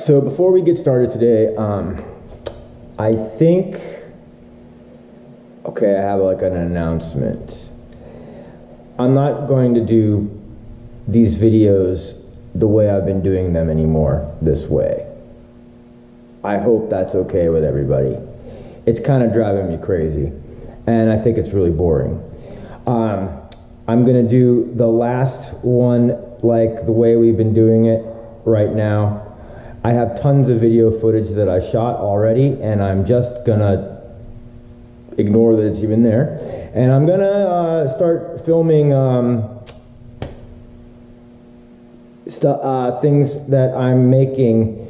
so before we get started today, I think, okay, I have like an announcement. I'm not going to do these videos the way I've been doing them anymore, this way. I hope that's okay with everybody. It's kind of driving me crazy, and I think it's really boring. I'm gonna do the last one like the way we've been doing it right now. I have tons of video footage that I shot already, and I'm just gonna ignore that it's even there. And I'm gonna start filming things that I'm making,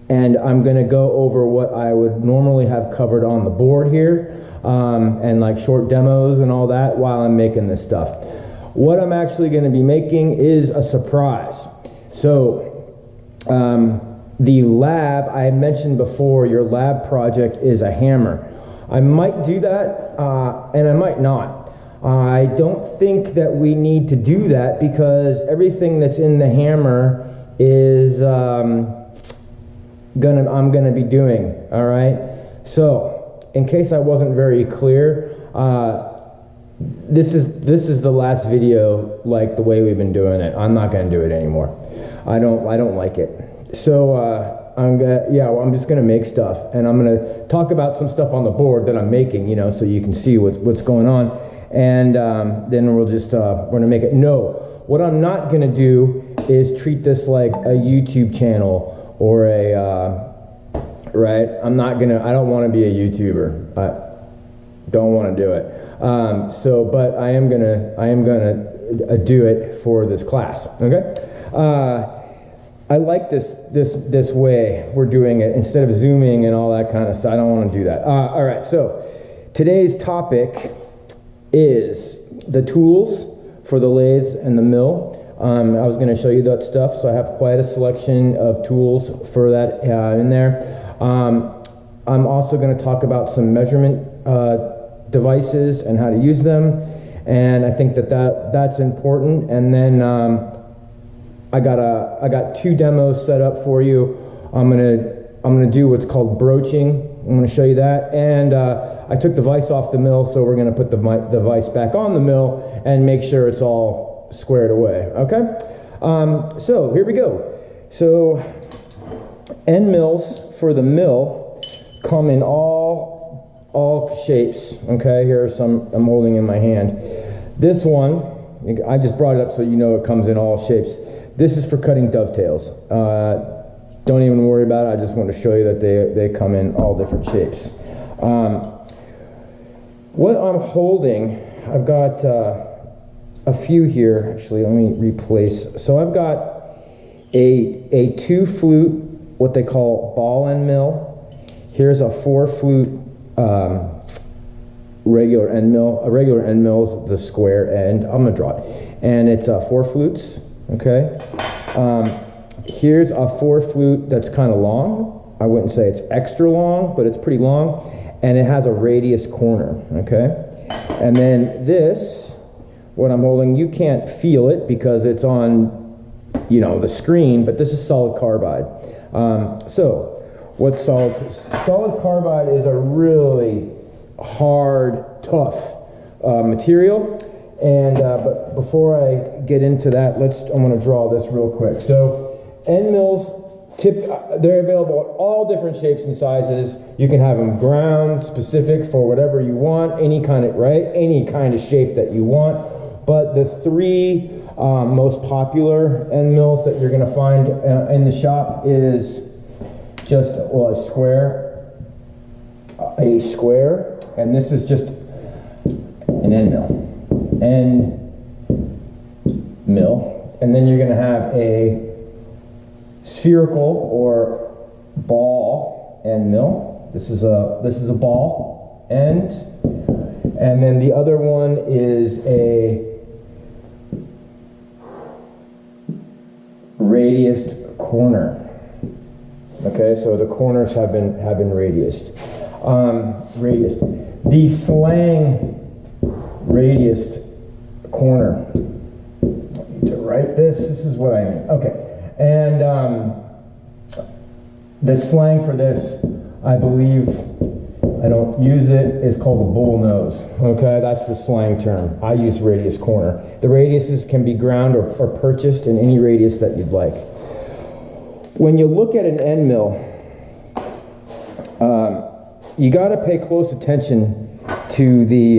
and I'm gonna go over what I would normally have covered on the board here, and like short demos and all that while I'm making this stuff. What I'm actually gonna be making is a surprise. So, the lab, I had mentioned before, your lab project is a hammer. I might do that, and I might not. I don't think that we need to do that because everything that's in the hammer is I'm gonna be doing, all right? So, in case I wasn't very clear, this is the last video like the way we've been doing it. I'm not gonna do it anymore. I don't like it. So I'm just gonna make stuff, and I'm gonna talk about some stuff on the board that I'm making, you know, so you can see what's going on, and then we'll just we're gonna make it. No, what I'm not gonna do is treat this like a YouTube channel or a right. I don't want to be a YouTuber. I don't want to do it. But I am gonna do it for this class. Okay. I like this way we're doing it instead of zooming and all that kind of stuff. I don't want to do that. All right, so today's topic is the tools for the lathes and the mill. I was going to show you that stuff, so I have quite a selection of tools for that in there. I'm also going to talk about some measurement devices and how to use them, and I think that's important. And then I got two demos set up for you. I'm gonna do what's called broaching. I'm gonna show you that, and I took the vise off the mill, so we're gonna put the vise back on the mill and make sure it's all squared away. Okay. So here we go. So end mills for the mill come in all shapes. Okay. Here are some I'm holding in my hand. This one, I just brought it up so you know it comes in all shapes. This is for cutting dovetails. Don't even worry about it. I just want to show you that they come in all different shapes. What I'm holding, I've got a few here. Actually, let me replace. So I've got a 2-flute, what they call ball end mill. Here's a 4-flute regular end mill. A regular end mill is the square end. I'm gonna draw it, and it's 4 flutes. Okay, here's a 4-flute that's kind of long. I wouldn't say it's extra long, but it's pretty long, and it has a radius corner. Okay, and then this, what I'm holding, you can't feel it because it's on, you know, the screen, but this is solid carbide. So what's solid carbide is a really hard, tough material. And but before I get into that, I'm going to draw this real quick. So end mills, they're available at all different shapes and sizes. You can have them ground specific for whatever you want, any kind of shape that you want. But the 3 most popular end mills that you're going to find in the shop is just a square, and this is just an end mill. End mill, and then you're going to have a spherical or ball end mill. This is a ball end, and then the other one is a radiused corner. Okay, so the corners have been radiused. The slang radiused corner. To write this is what I mean. Okay, and The slang for this, I believe, I don't use it, is called a bull nose. Okay, that's the slang term. I use radius corner. The radiuses can be ground or purchased in any radius that you'd like. When you look at an end mill, you got to pay close attention to the,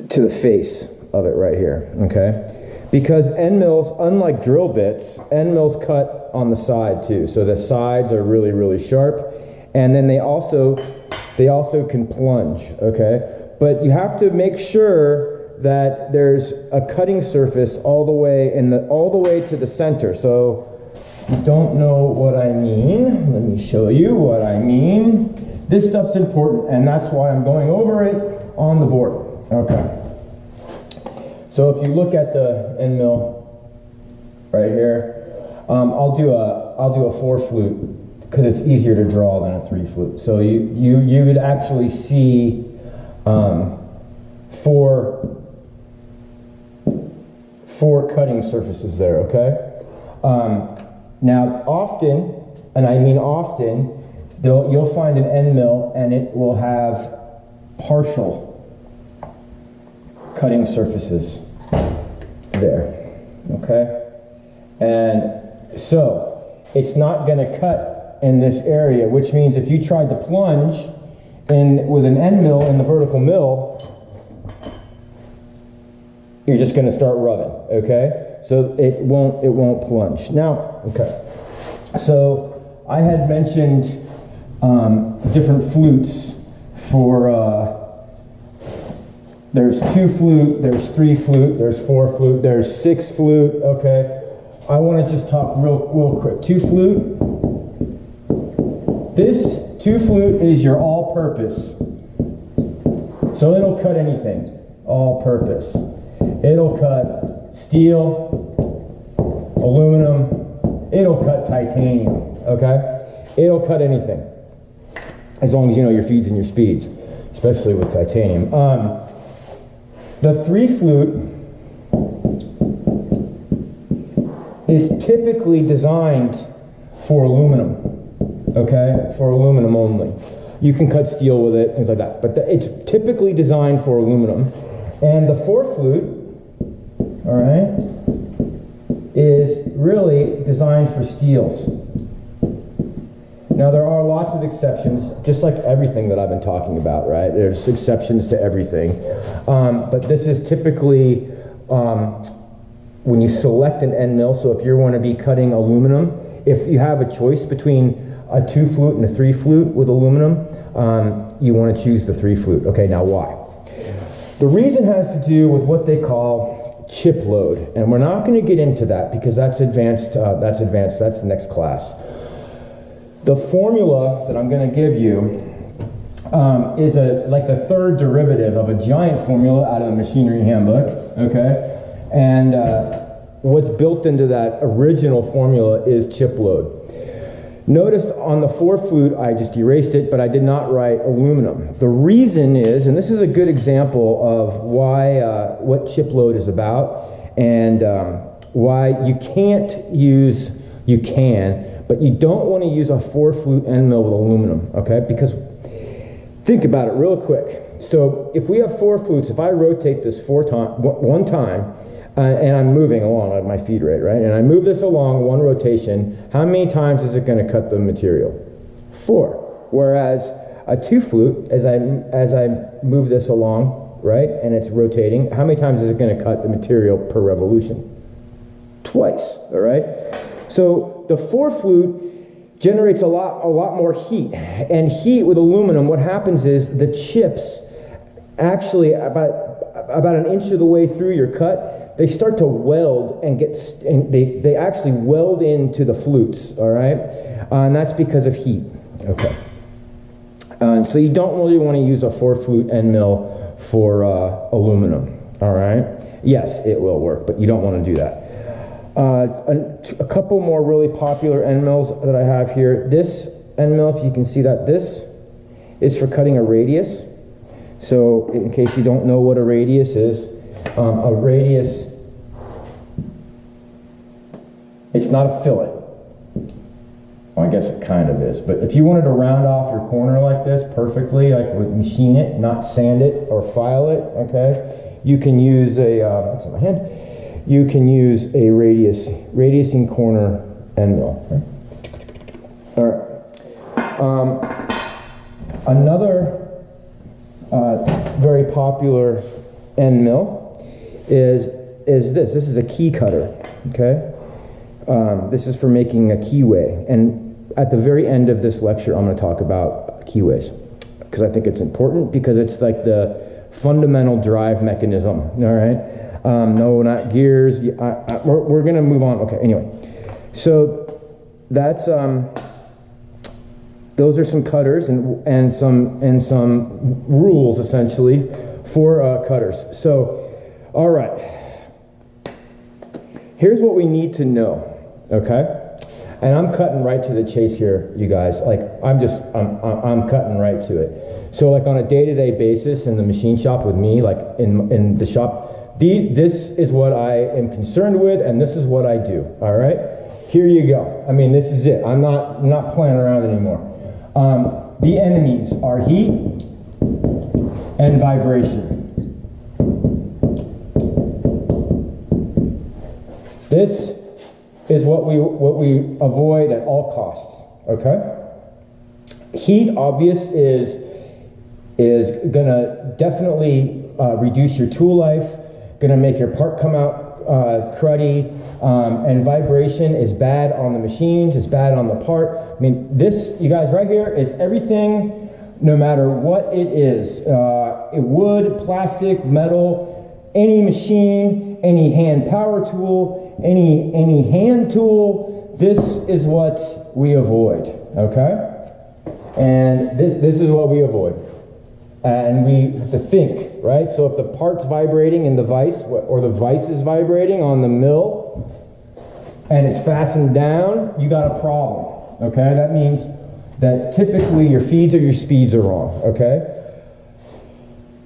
to the face of it right here, okay? Because end mills, unlike drill bits, end mills cut on the side too. So the sides are really, really sharp. And then they also can plunge, okay? But you have to make sure that there's a cutting surface all the way to the center. So if you don't know what I mean, let me show you what I mean. This stuff's important, and that's why I'm going over it on the board, okay? So if you look at the end mill right here, I'll do a 4 flute because it's easier to draw than a 3 flute. So you would actually see four cutting surfaces there. Okay. Now often, and I mean often, you'll find an end mill and it will have partial cutting surfaces there, okay? And so it's not going to cut in this area, which means if you tried to plunge with an end mill in the vertical mill, you're just going to start rubbing, okay? So it won't plunge. Now, okay. So I had mentioned different flutes for there's 2 flute, there's 3 flute, there's 4 flute, there's 6 flute, okay? I want to just talk real quick. 2 flute. This 2 flute is your all-purpose. So it'll cut anything, all-purpose. It'll cut steel, aluminum, it'll cut titanium, okay? It'll cut anything, as long as you know your feeds and your speeds, especially with titanium. The 3 flute is typically designed for aluminum, okay? For aluminum only. You can cut steel with it, things like that, but it's typically designed for aluminum. And the 4 flute, all right, is really designed for steels. Now there are lots of exceptions, just like everything that I've been talking about, right? There's exceptions to everything. But this is typically when you select an end mill, so if you want to be cutting aluminum, if you have a choice between a 2 flute and a 3 flute with aluminum, you want to choose the 3 flute. Okay, now why? The reason has to do with what they call chip load, and we're not going to get into that because that's advanced. That's the next class. The formula that I'm going to give you is like the 3rd derivative of a giant formula out of the machinery handbook, okay? And what's built into that original formula is chip load. Notice on the 4 flute, I just erased it, but I did not write aluminum. The reason is, and this is a good example of why, what chip load is about, and why you can, but you don't want to use a 4 flute end mill with aluminum, okay? Because think about it real quick. So if we have 4 flutes, if I rotate this one time, and I'm moving along at my feed rate, right? And I move this along one rotation, how many times is it going to cut the material? 4. Whereas a 2 flute, as I move this along, right, and it's rotating, how many times is it going to cut the material per revolution? Twice, all right? So the 4 flute generates a lot more heat. And heat with aluminum, what happens is the chips actually about an inch of the way through your cut, they start to weld and they actually weld into the flutes, all right? And that's because of heat, okay? And so you don't really want to use a 4 flute end mill for aluminum, all right? Yes, it will work, but you don't want to do that. A couple more really popular end mills that I have here. This end mill, if you can see that, this is for cutting a radius. So in case you don't know what a radius is It's not a fillet. Well, I guess it kind of is, but if you wanted to round off your corner like this perfectly, like with machine it, not sand it or file it, okay, you can use a, what's in my hand? You can use a radiusing corner end mill. All right. Another very popular end mill is this. This is a key cutter, okay? This is for making a keyway, and at the very end of this lecture, I'm going to talk about keyways because I think it's important because it's like the fundamental drive mechanism. All right, no, not gears. We're going to move on. Okay, anyway, so that's those are some cutters and some rules essentially for cutters. So, all right. Here's what we need to know, okay? And I'm cutting right to the chase here, you guys. Like, I'm cutting right to it. So, like, on a day-to-day basis in the machine shop with me, like in the shop, this is what I am concerned with, and this is what I do. All right, here you go. I mean, this is it. I'm not playing around anymore. The enemies are heat and vibration. This is what we avoid at all costs, okay? Heat, obvious, is gonna definitely reduce your tool life, gonna make your part come out cruddy, and vibration is bad on the machines, it's bad on the part. I mean, this, you guys, right here is everything, no matter what it is. Wood, plastic, metal, any machine, any hand power tool, any hand tool, this is what we avoid, okay? And this is what we avoid. And we have to think, right? So if the part's vibrating in the vise, or the vise is vibrating on the mill, and it's fastened down, you got a problem, okay? That means that typically your feeds or your speeds are wrong, okay?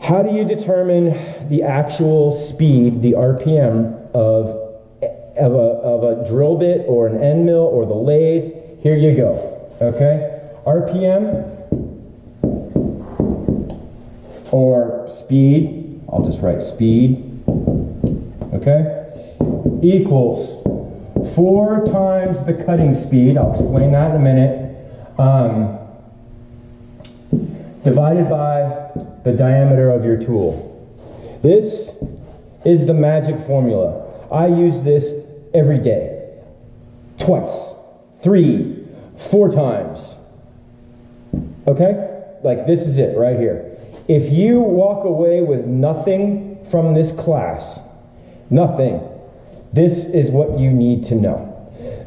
How do you determine the actual speed, the RPM of a drill bit or an end mill or the lathe? Here you go, okay? RPM or speed, I'll just write speed, okay, equals 4 times the cutting speed, I'll explain that in a minute, divided by the diameter of your tool. This is the magic formula. I use this every day, twice, 3, 4 times, okay? Like, this is it right here. If you walk away with nothing from this class, nothing, this is what you need to know.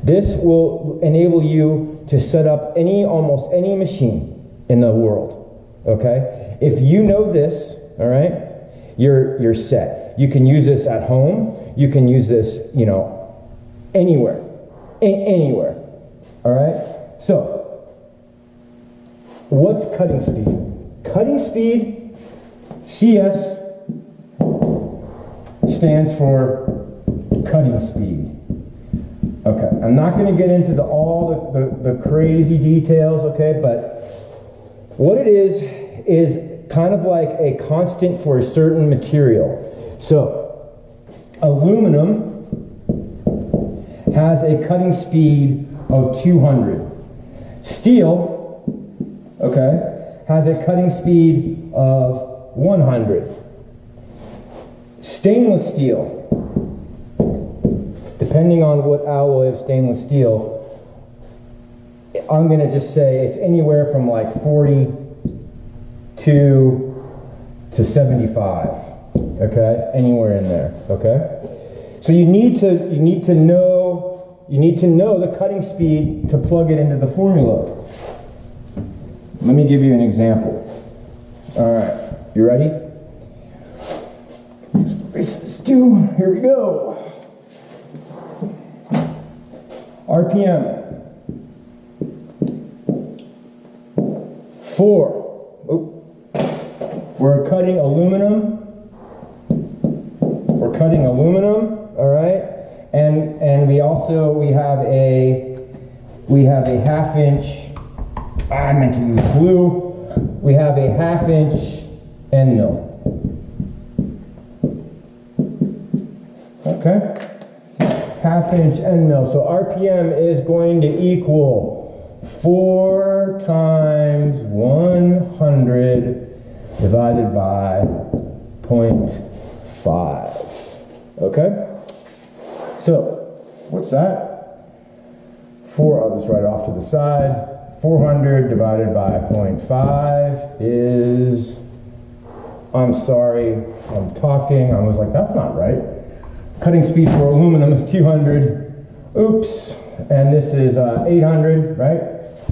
This will enable you to set up almost any machine in the world, okay? If you know this, all right, you're set. You can use this at home. You can use this, you know, anywhere, anywhere, all right? So, what's cutting speed? Cutting speed, CS, stands for cutting speed. Okay, I'm not going to get into all the crazy details, okay, but what it is kind of like a constant for a certain material. So, aluminum has a cutting speed of 200. Steel, okay, has a cutting speed of 100. Stainless steel, depending on what alloy of stainless steel, I'm going to just say it's anywhere from like 40 to 75, okay? Anywhere in there, okay? So you need to know the cutting speed to plug it into the formula. Let me give you an example. All right, you ready? Let's do, here we go. RPM. 4. Oop. We're cutting aluminum. All right? And we have a half inch, I meant to use glue. We have a half inch end mill. Okay? Half inch end mill. So RPM is going to equal 4 times 100 divided by 0.5. Okay? So, what's that? I'll just write it off to the side. 400 divided by 0.5 is, I'm sorry, I'm talking. I was like, that's not right. Cutting speed for aluminum is 200. Oops. And this is 800, right?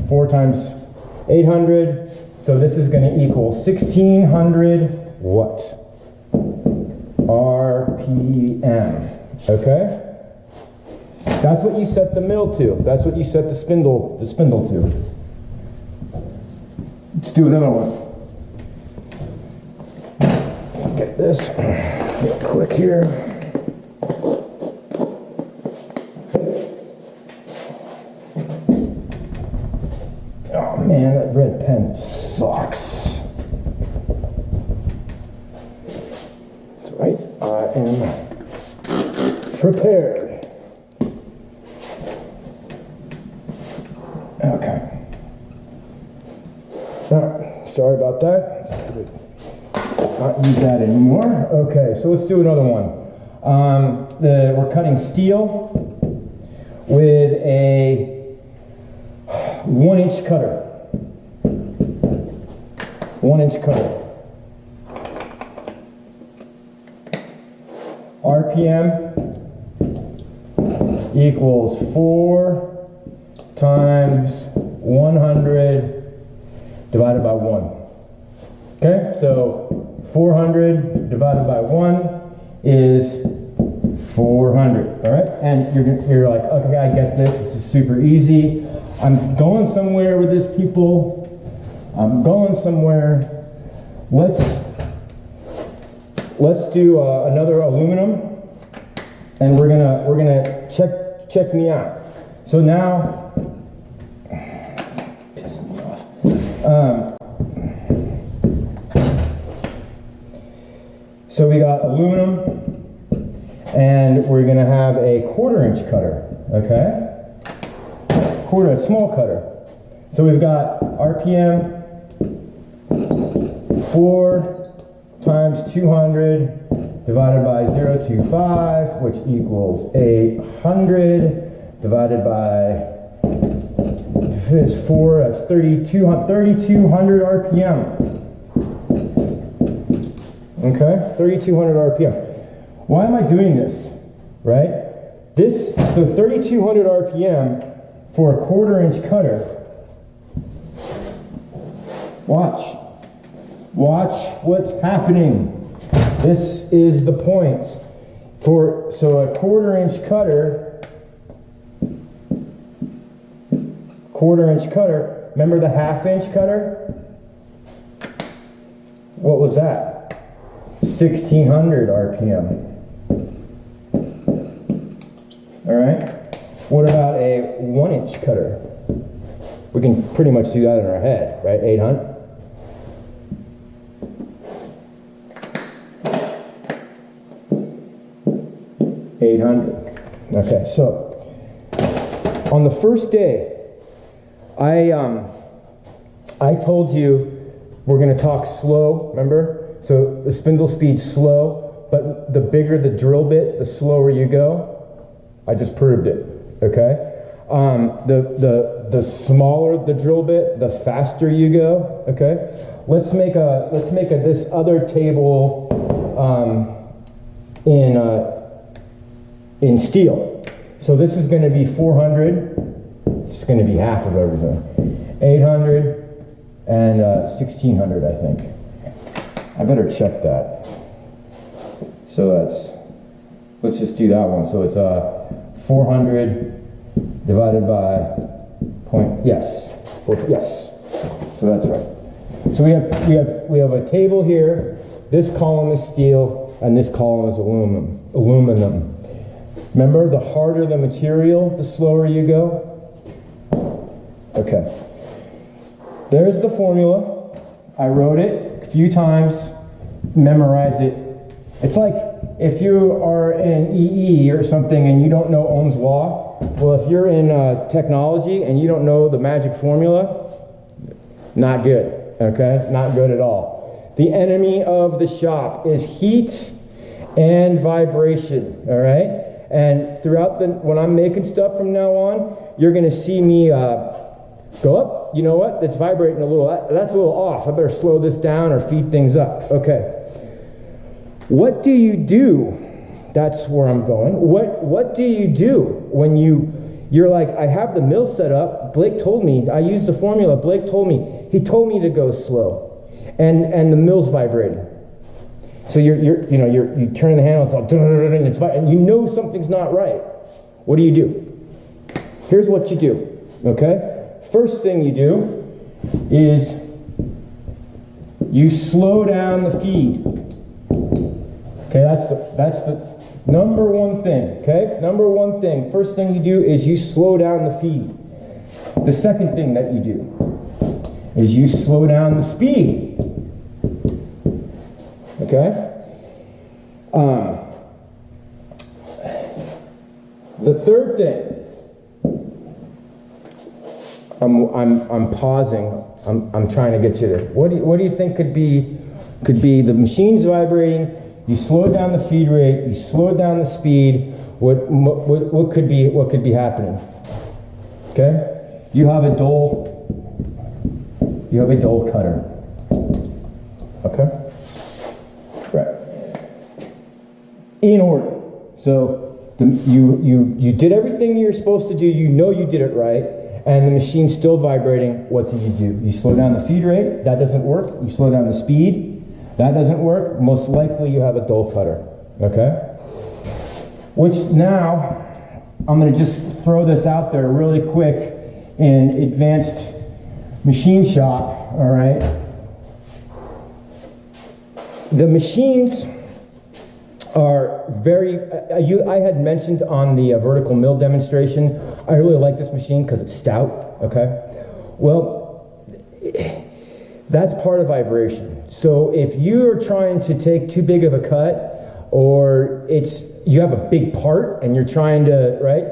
4 times 800. So this is going to equal 1600 what? RPM. Okay? That's what you set the mill to. That's what you set the spindle to. Let's do another one. Get this real quick here. Oh man, that red pen sucks. That's right, I am prepared. Okay. Sorry about that. Not use that anymore. Okay, so let's do another one. We're cutting steel with a 1-inch cutter. 1-inch cutter. RPM equals 4 times 100 divided by 1. Okay, so 400 divided by 1 is 400. All right, and you're like, okay, I get this. This is super easy. I'm going somewhere with this, people. I'm going somewhere. Let's do another aluminum, and we're gonna check me out. So now. So we got aluminum, and we're going to have a 1/4-inch cutter, okay? A small cutter. So we've got RPM 4 times 200 divided by 0.25, which equals 800 divided by is 4, that's 3,200 RPM. Okay, 3,200 RPM. Why am I doing this? Right? So 3,200 RPM for a 1/4-inch cutter. Watch what's happening. This is the point. So a 1/4-inch cutter. 1/4-inch cutter. Remember the 1/2-inch cutter? What was that? 1,600 RPM. All right. What about a 1-inch cutter? We can pretty much do that in our head, right? 800. Okay, so on the first day, I told you we're going to talk slow, remember? So the spindle speed's slow, but the bigger the drill bit, the slower you go. I just proved it, okay? The smaller the drill bit, the faster you go, okay? Let's make this other table in steel. So this is going to be 400. It's going to be half of everything. 800 and 1,600, I think. I better check that. So let's just do that one. So it's 400 divided by yes. So that's right. So we have a table here. This column is steel and this column is aluminum. Remember, the harder the material, the slower you go. Okay. There's the formula. I wrote it a few times, memorize it. It's like if you are in EE or something and you don't know Ohm's law. Well, if you're in technology and you don't know the magic formula, not good, okay? Not good at all. The enemy of the shop is heat and vibration, all right? And throughout when I'm making stuff from now on, you're gonna see me go up. You know what? It's vibrating a little. That's a little off. I better slow this down or feed things up. Okay. What do you do? That's where I'm going. What do you do when you're like, I have the mill set up. Blake told me, I used the formula. Blake told me, he told me to go slow. And the mill's vibrating. So you turn the handle, it's all and it's and you know something's not right. What do you do? Here's what you do. Okay? First thing you do is you slow down the feed. Okay, that's the number one thing. Okay, number one thing. First thing you do is you slow down the feed. The second thing that you do is you slow down the speed. Okay. The third thing. I'm pausing. I'm trying to get you there. What do you think could be the machine's vibrating? You slow down the feed rate. You slow down the speed. What could be happening? Okay, you have a dull cutter. Okay, right. In order. So you did everything you're supposed to do. You know you did it right. And the machine's still vibrating. What do? You slow down the feed rate. That doesn't work. You slow down the speed. That doesn't work. Most likely you have a dull cutter. Okay? Which now, I'm going to just throw this out there really quick in advanced machine shop. All right? The machines are very, I had mentioned on the vertical mill demonstration, I really like this machine because it's stout, okay? Well, that's part of vibration. So if you're trying to take too big of a cut, or you have a big part and you're trying to, right?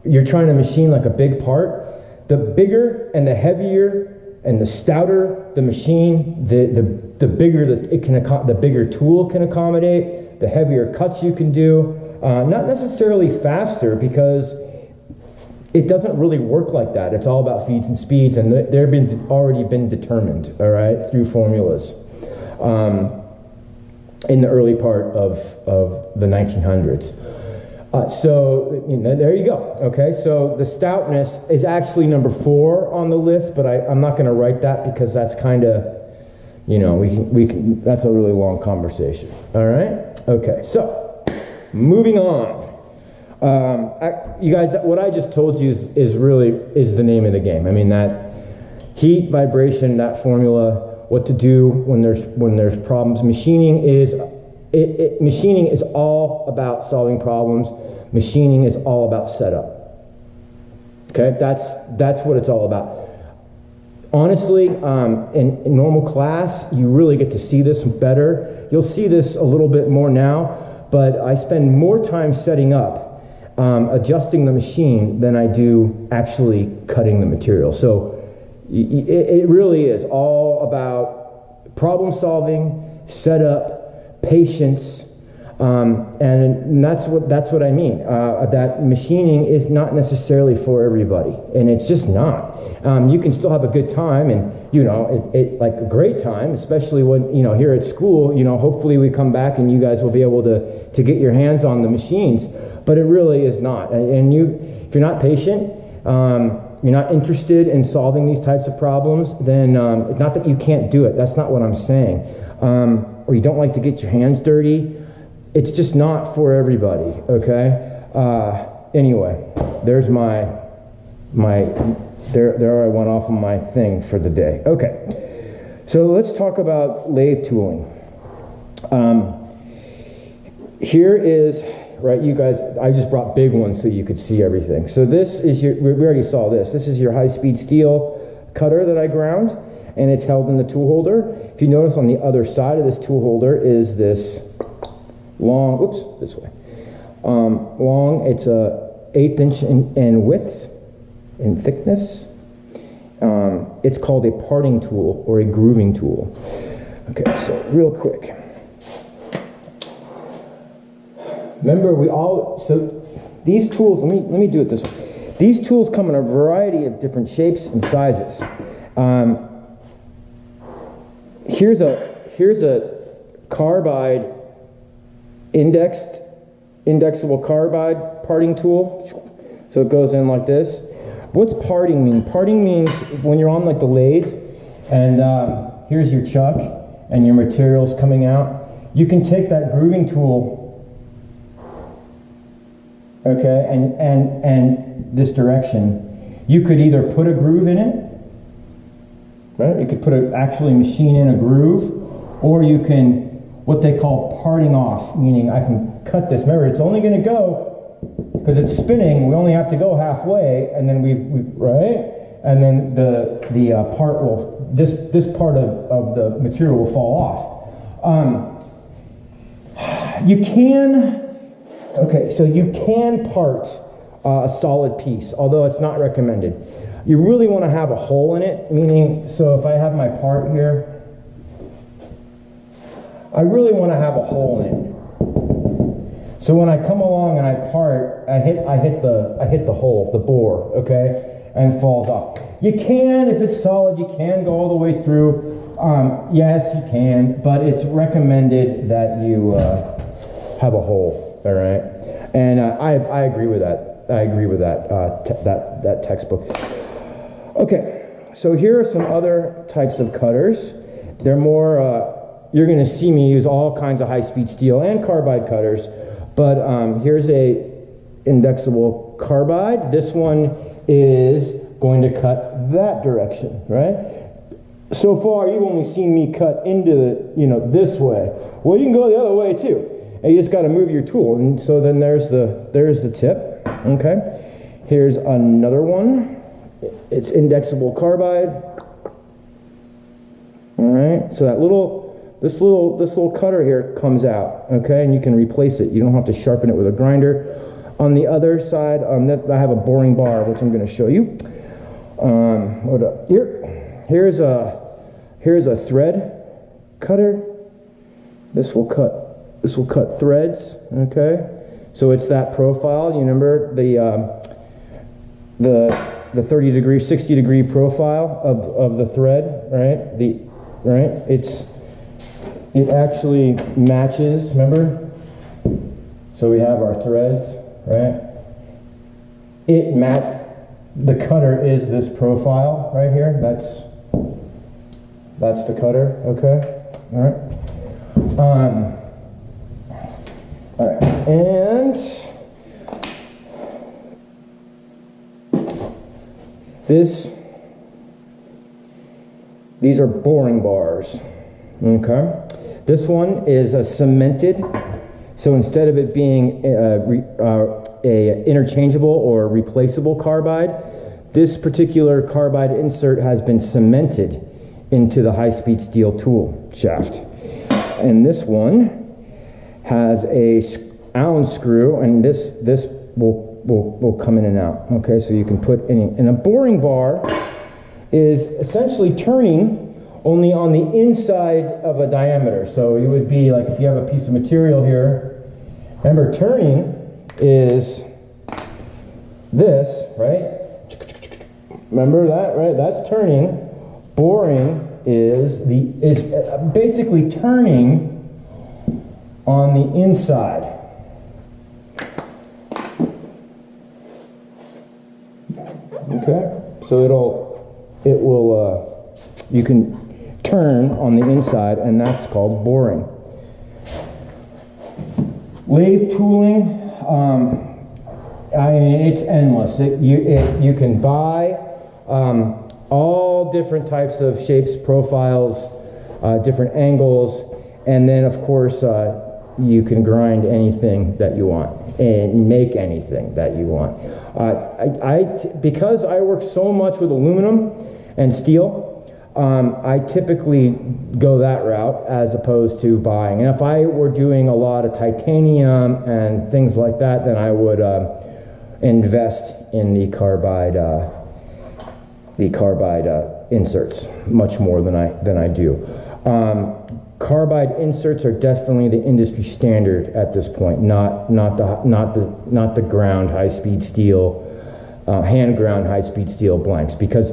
You're trying to machine like a big part, the bigger and the heavier and the stouter the machine, the bigger the bigger tool can accommodate, the heavier cuts you can do. Not necessarily faster, because it doesn't really work like that. It's all about feeds and speeds, and they've already been determined, all right, through formulas in the early part of the 1900s. So there you go. Okay, so the stoutness is actually number 4 on the list, but I'm not going to write that because that's kind of, we can. That's a really long conversation. All right. Okay. So moving on. You guys, what I just told you is really the name of the game. I mean, that heat, vibration, that formula, what to do when there's problems. Machining is all about solving problems. Machining is all about setup. Okay, that's what it's all about. Honestly, in normal class, you really get to see this better. You'll see this a little bit more now, but I spend more time setting up, adjusting the machine than I do actually cutting the material. So it really is all about problem solving, setup, patience, and that's what I mean. That machining is not necessarily for everybody, and it's just not. You can still have a good time, and like a great time, especially when here at school. Hopefully we come back and you guys will be able to get your hands on the machines. But it really is not. And if you're not patient, you're not interested in solving these types of problems, then it's not that you can't do it. That's not what I'm saying. Or you don't like to get your hands dirty. It's just not for everybody, okay? Anyway, there's there I went off of my thing for the day. Okay, so let's talk about lathe tooling. Here is right? You guys, I just brought big ones so you could see everything. So this is your, we already saw this. This is your high-speed steel cutter that I ground, and it's held in the tool holder. If you notice on the other side of this tool holder is this long, oops, this way. Long, it's a 1/8 inch in width, in thickness. It's called a parting tool or a grooving tool. Okay, so real quick. Remember, so these tools, let me do it this way. These tools come in a variety of different shapes and sizes. Here's a carbide indexable carbide parting tool. So it goes in like this. What's parting mean? Parting means when you're on like the lathe and here's your chuck and your materials coming out, you can take that grooving tool, okay, and this direction. You could either put a groove in it, right? You could actually machine in a groove, or you can, what they call parting off, meaning I can cut this. Remember, it's only going to go, because it's spinning, we only have to go halfway, and then we right? And then the part will, this part of the material will fall off. You can, okay, so you can part a solid piece, although it's not recommended. You really want to have a hole in it, meaning, so if I have my part here, I really want to have a hole in it. So when I come along and I part, I hit the hole, the bore, okay, and it falls off. You can, if it's solid, you can go all the way through. Yes, you can, but it's recommended that you have a hole. All right, and I agree with that. I agree with that textbook. Okay, so here are some other types of cutters. They're more. You're going to see me use all kinds of high-speed steel and carbide cutters. But here's a indexable carbide. This one is going to cut that direction, right? So far, you've only seen me cut into the, this way. Well, you can go the other way too. And you just got to move your tool. And so then there's the tip, okay? Here's another one. It's indexable carbide. All right, so this little cutter here comes out, okay, and you can replace it. You don't have to sharpen it with a grinder. On the other side, I have a boring bar, which I'm going to show you. Here's a thread cutter. This will cut threads, okay. So it's that profile. You remember the 30 degree, 60 degree profile of the thread, right? It actually matches, remember? So we have our threads, right? The cutter is this profile right here. That's the cutter, okay? All right. All right, and these are boring bars, okay? This one is a cemented, so instead of it being a interchangeable or replaceable carbide, this particular carbide insert has been cemented into the high-speed steel tool shaft. And this one has a Allen screw, and this will come in and out. Okay, so you can put in a boring bar is essentially turning only on the inside of a diameter. So it would be like if you have a piece of material here, remember turning is this, right? Remember that, right? That's turning. Boring is basically turning on the inside. Okay, so it will you can turn on the inside, and that's called boring. Lathe tooling, it's endless. You can buy all different types of shapes, profiles, different angles, and then of course you can grind anything that you want and make anything that you want. Because I work so much with aluminum and steel, I typically go that route as opposed to buying. And if I were doing a lot of titanium and things like that, then I would invest in the carbide inserts much more than I do. Carbide inserts are definitely the industry standard at this point, not the ground high-speed steel, hand ground high-speed steel blanks, because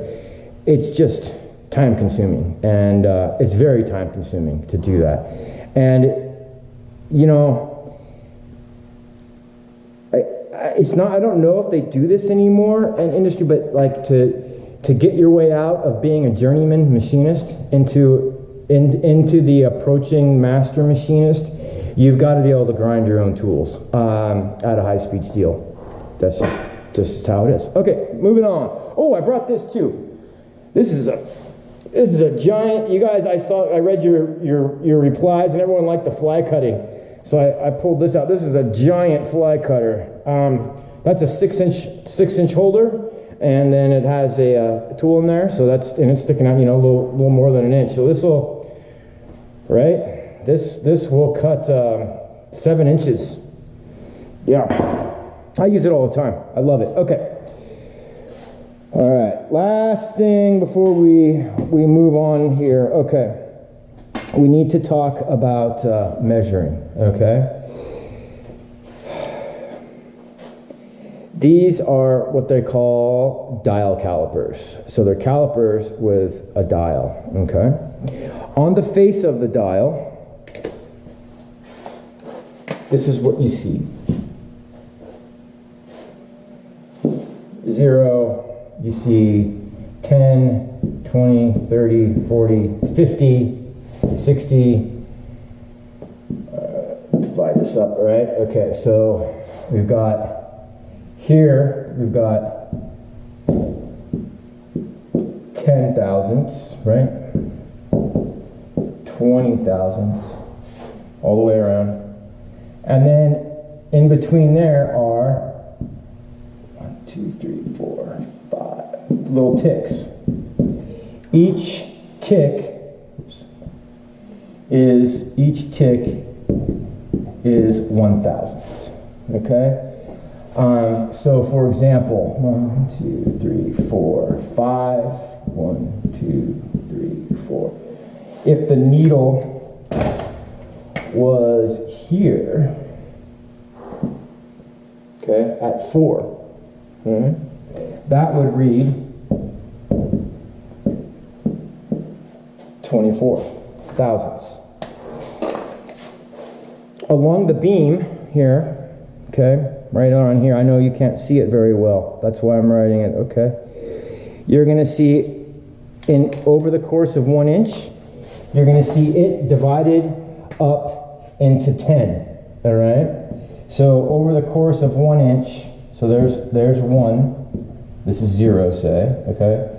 it's just time consuming, and it's very time consuming to do that. And you know, I don't know if they do this anymore in industry, but like to get your way out of being a journeyman machinist into the approaching master machinist, you've got to be able to grind your own tools out of high-speed steel. That's just how it is. Okay, moving on. Oh, I brought this too. This is a giant. You guys, I read your replies, and everyone liked the fly cutting, so I pulled this out. This is a giant fly cutter. That's a 6-inch holder. And then it has a tool in there, so it's sticking out, you know, a little more than an inch. So this will, right? This will cut 7 inches. Yeah, I use it all the time. I love it. Okay. All right. Last thing before we move on here. Okay. We need to talk about measuring. Okay. These are what they call dial calipers. So they're calipers with a dial, okay? On the face of the dial, this is what you see. 0, you see 10, 20, 30, 40, 50, 60. Divide this up, right? Okay, so we've got here, we've got 10 thousandths, right? 20 thousandths, all the way around. And then in between there are 1, 2, 3, 4, 5 little ticks. Each tick is 1,000th, okay? So for example, 1, 2, 3, 4, 5, 1, 2, 3, 4. If the needle was here, okay, at 4, that would read 24 thousandths. Along the beam here, okay, right on here, I know you can't see it very well, that's why I'm writing it, okay. You're going to see, over the course of 1 inch, you're going to see it divided up into 10, all right? So over the course of 1 inch, so there's 1, this is 0, say, okay?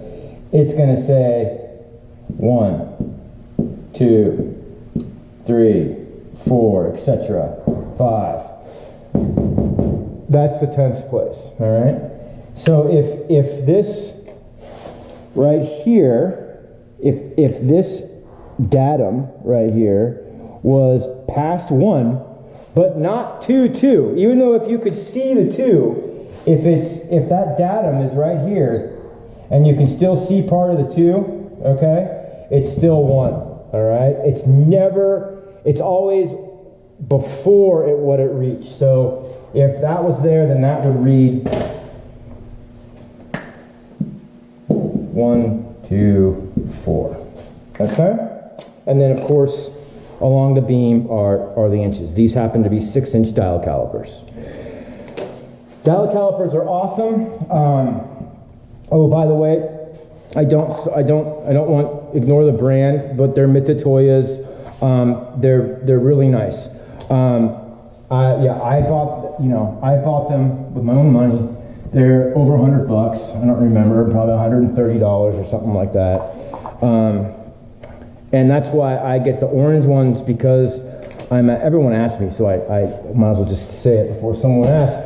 It's going to say 1, 2, 3, 4, etc., 5. That's the 10th place, all right? So if this right here, if this datum right here was past 1, but not 2, even though if you could see the 2, if that datum is right here, and you can still see part of the 2, okay, it's still 1, all right? It's always before what it reached. So if that was there, then that would read 1, 2, 4. Okay? And then of course along the beam are the inches. These happen to be 6-inch dial calipers. Dial calipers are awesome. Oh, by the way, I don't want to ignore the brand, but they're Mitutoyos. They're really nice. I bought them with my own money. They're over $100. I don't remember, probably $130 or something like that. And that's why I get the orange ones, because everyone asks me, so I might as well just say it before someone asks.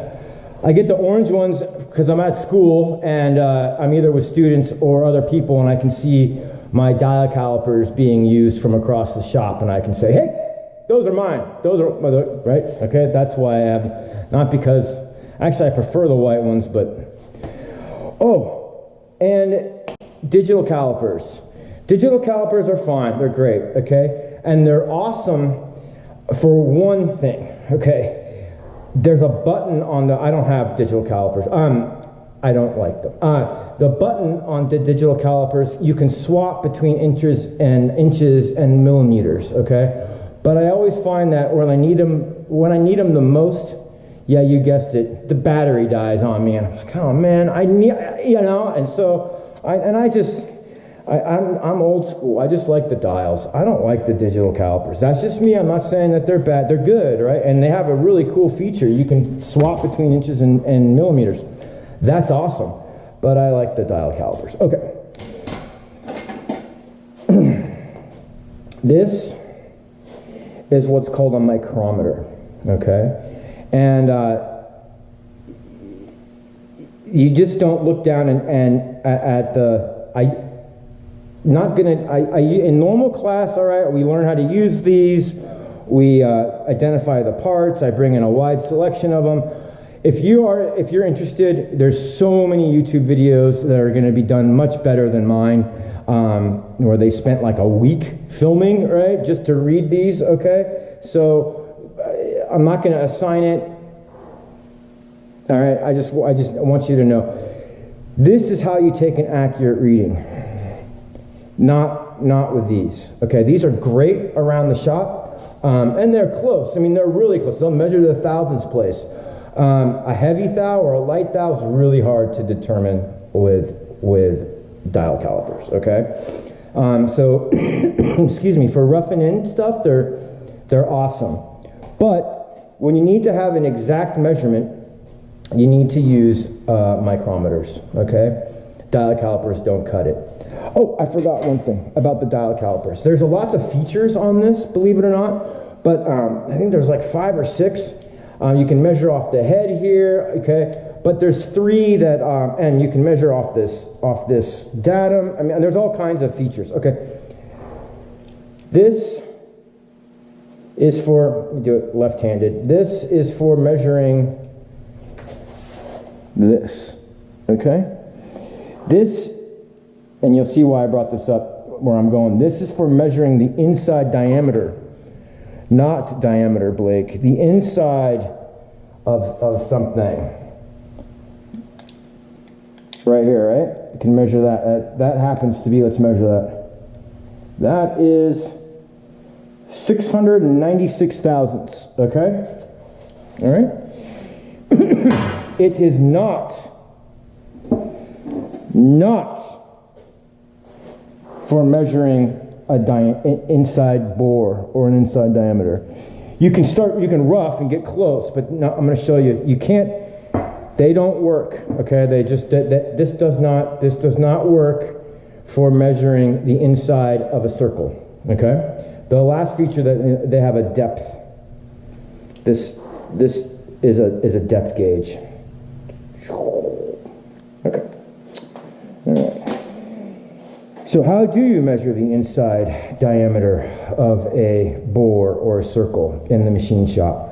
I get the orange ones because I'm at school and I'm either with students or other people, and I can see my dial calipers being used from across the shop, and I can say, hey, those are mine. Those are, right? Okay, that's why I have, not because, actually I prefer the white ones, but, and digital calipers. Digital calipers are fine, they're great, okay? And they're awesome for one thing, okay? There's a button on the, I don't have digital calipers. I don't like them. The button on the digital calipers, you can swap between inches and millimeters, okay? But I always find that when I need them the most, yeah, you guessed it, the battery dies on me, and I'm like, oh man, I need, you know, and so, I'm old school. I just like the dials. I don't like the digital calipers. That's just me. I'm not saying that they're bad. They're good, right? And they have a really cool feature. You can swap between inches and millimeters. That's awesome. But I like the dial calipers. Okay. This is what's called a micrometer, okay? And you just don't look down and at the, in normal class, all right, we learn how to use these, we identify the parts, I bring in a wide selection of them. If you're interested, there's so many YouTube videos that are gonna be done much better than mine, where they spent like a week filming, right, just to read these, okay? So I'm not gonna assign it, all right, I just want you to know, this is how you take an accurate reading. Not with these, okay? These are great around the shop, and they're close. I mean, they're really close. They'll measure to the thousandths place. A heavy thou or a light thou is really hard to determine with dial calipers, okay? So, excuse me, for roughing in stuff, they're awesome. But when you need to have an exact measurement, you need to use micrometers, okay? Dial calipers don't cut it. Oh, I forgot one thing about the dial calipers. There's lots of features on this, believe it or not, but I think there's like 5 or 6. You can measure off the head here, okay? But there's 3 that, and you can measure off this datum. I mean, there's all kinds of features, okay? This is for, let me do it left-handed. This is for measuring this, okay? This, and you'll see why I brought this up where I'm going. This is for measuring the inside diameter, not diameter, Blake. The inside of something. Right here, right? You can measure that. That happens to be, let's measure that. That is 696 thousandths, okay? All right? It is not for measuring an inside bore or an inside diameter. You can rough and get close, but no, I'm going to show you. You can't. They don't work. Okay, this does not work for measuring the inside of a circle. Okay, the last feature that they have a depth. This is a depth gauge. Okay. All right. So how do you measure the inside diameter of a bore or a circle in the machine shop?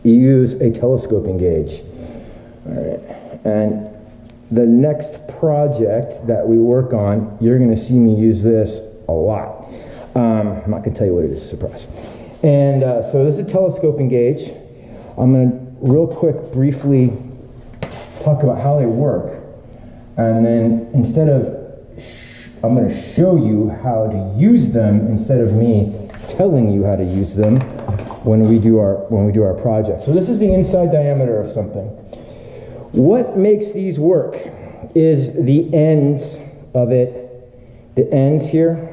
You use a telescoping gauge. All right. And the next project that we work on, you're going to see me use this a lot. I'm not going to tell you what it is, surprise. And so this is a telescoping gauge. I'm going to real quick briefly talk about how they work. And then instead of I'm going to show you how to use them instead of me telling you how to use them when we do our project. So this is the inside diameter of something. What makes these work is the ends of it. The ends here,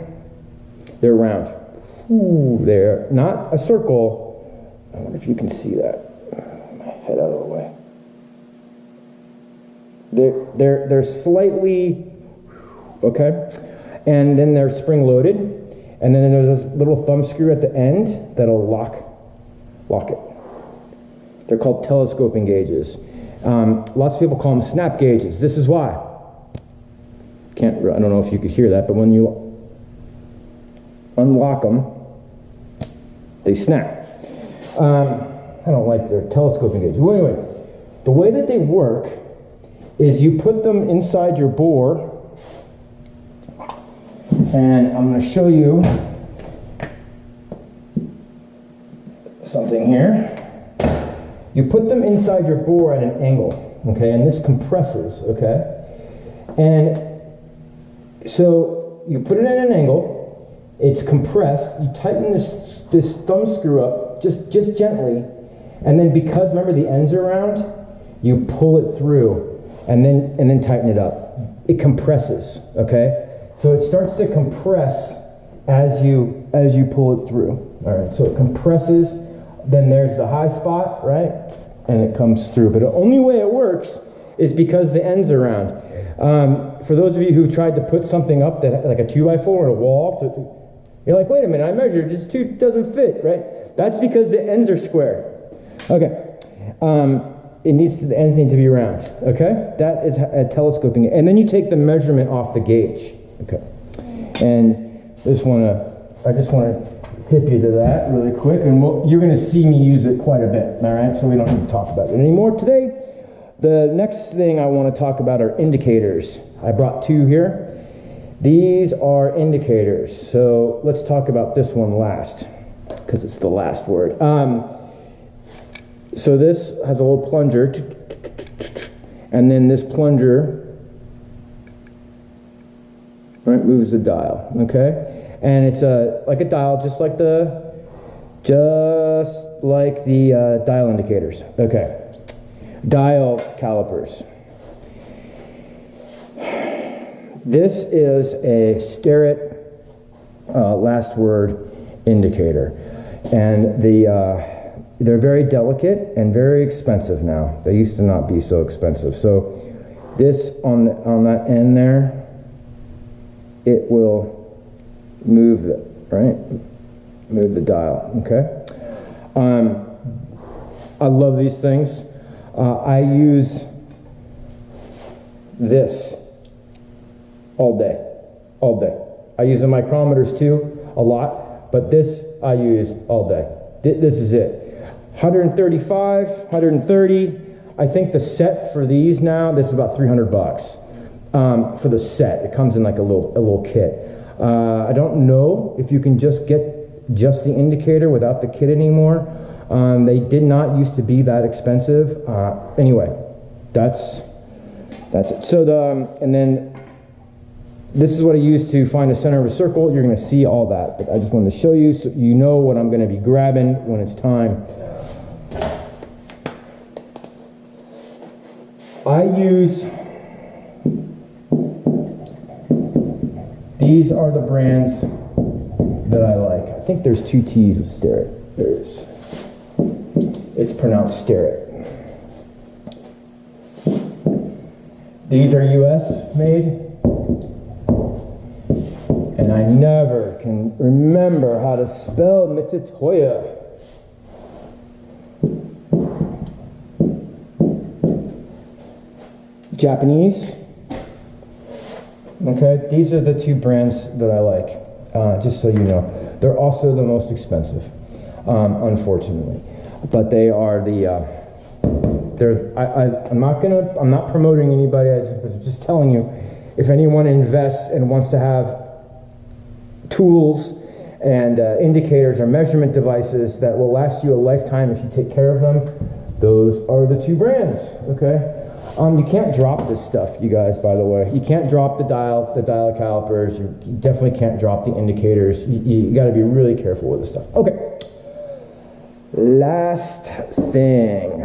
they're round. Ooh, they're not a circle. I wonder if you can see that. My head out of the way. They're slightly. Okay, and then they're spring-loaded, And then there's this little thumb screw at the end that'll lock it. They're called telescoping gauges. Lots of people call them snap gauges. This is why. I don't know if you could hear that, but when you unlock them, they snap. I don't like their telescoping gauges. Well, anyway, the way that they work is you put them inside your bore, and I'm going to show you something here. You put them inside your bore at an angle, okay, and this compresses, okay? And so you put it at an angle, it's compressed, you tighten this thumb screw up just gently, and then because, remember, the ends are round, you pull it through and then tighten it up. It compresses, okay? So it starts to compress as you pull it through. All right, so it compresses, then there's the high spot, right? And it comes through. But the only way it works is because the ends are round. For those of you who tried to put something up that like a 2x4 or a wall, you're like, wait a minute, I measured, this doesn't fit, right? That's because the ends are square. Okay. The ends need to be round. Okay? That is a telescoping. And then you take the measurement off the gauge. Okay. And I just want to hip you to that really quick, and you're going to see me use it quite a bit, all right? So we don't need to talk about it anymore today. The next thing I want to talk about are indicators. I brought two here. These are indicators. So let's talk about this one last, because it's the last word. So this has a little plunger, and then this plunger, right, moves the dial, okay? And it's like a dial, just like the dial indicators. Okay. Dial calipers. This is a Starrett last word indicator, and they're very delicate and very expensive now. They used to not be so expensive. So this on that end there, it will move the dial, okay? I love these things. I use this all day. I use the micrometers too, a lot, but this I use all day. This is it. 135, 130. I think the set for these now, this is about $300 for the set. It comes in like a little kit. I don't know if you can just get the indicator without the kit anymore. They did not used to be that expensive. Anyway, that's it. So and then this is what I use to find the center of a circle. You're going to see all that, but I just wanted to show you so you know what I'm going to be grabbing when it's time. These are the brands that I like. I think there's two T's with Starrett. It's pronounced Starrett. These are US made, and I never can remember how to spell Mitutoyo. Japanese. Okay, these are the two brands that I like, just so you know. They're also the most expensive, unfortunately. But they are I'm not promoting anybody, I'm just telling you, if anyone invests and wants to have tools and indicators or measurement devices that will last you a lifetime if you take care of them, those are the two brands, okay? You can't drop this stuff, you guys, by the way. You can't drop the dial calipers. You definitely can't drop the indicators. You got to be really careful with this stuff. Okay. Last thing.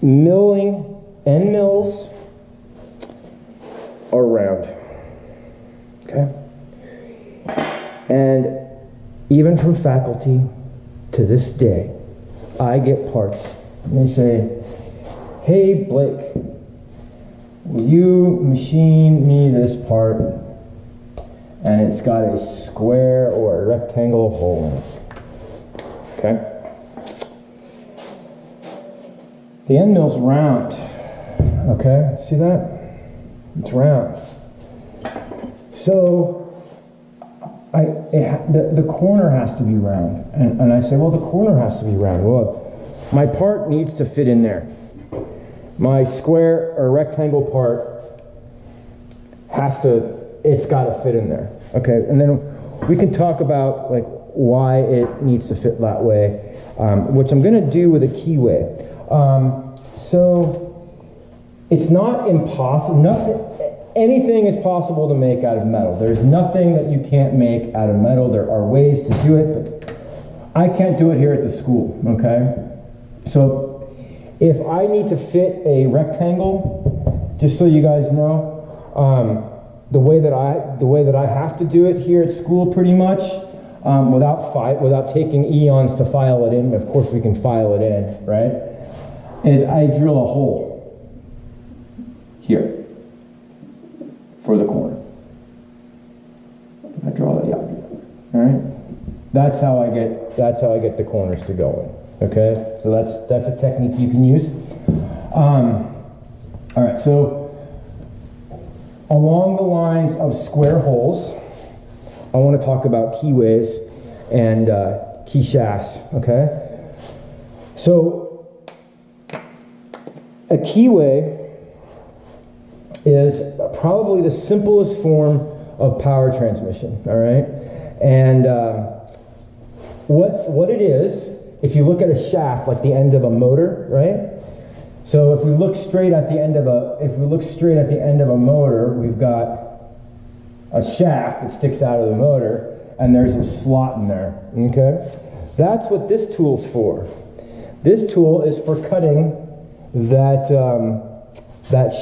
Milling end mills are round. Okay? And even from faculty to this day, I get parts, and they say, hey, Blake, will you machine me this part? And it's got a square or a rectangle hole in it. Okay? The end mill's round. Okay, see that? It's round. So the corner has to be round. And I say, well, the corner has to be round. Well, my part needs to fit in there. My square or rectangle part it's got to fit in there. Okay, and then we can talk about like why it needs to fit that way, which I'm going to do with a keyway. So it's not impossible. Anything is possible to make out of metal. There's nothing that you can't make out of metal. There are ways to do it, but I can't do it here at the school, okay? So if I need to fit a rectangle, just so you guys know, the way that I have to do it here at school pretty much, without taking eons to file it in, of course we can file it in, right? Is I drill a hole here for the corner. I draw that out. All right. That's how I get the corners to go in. Okay. So that's a technique you can use. All right. So along the lines of square holes, I want to talk about keyways and key shafts. Okay. So a keyway is probably the simplest form of power transmission, all right? And what it is, if you look at a shaft, like the end of a motor, right? So if we look straight at the end of a motor, we've got a shaft that sticks out of the motor, and there's a slot in there, okay? That's what this tool's for. This tool is for cutting that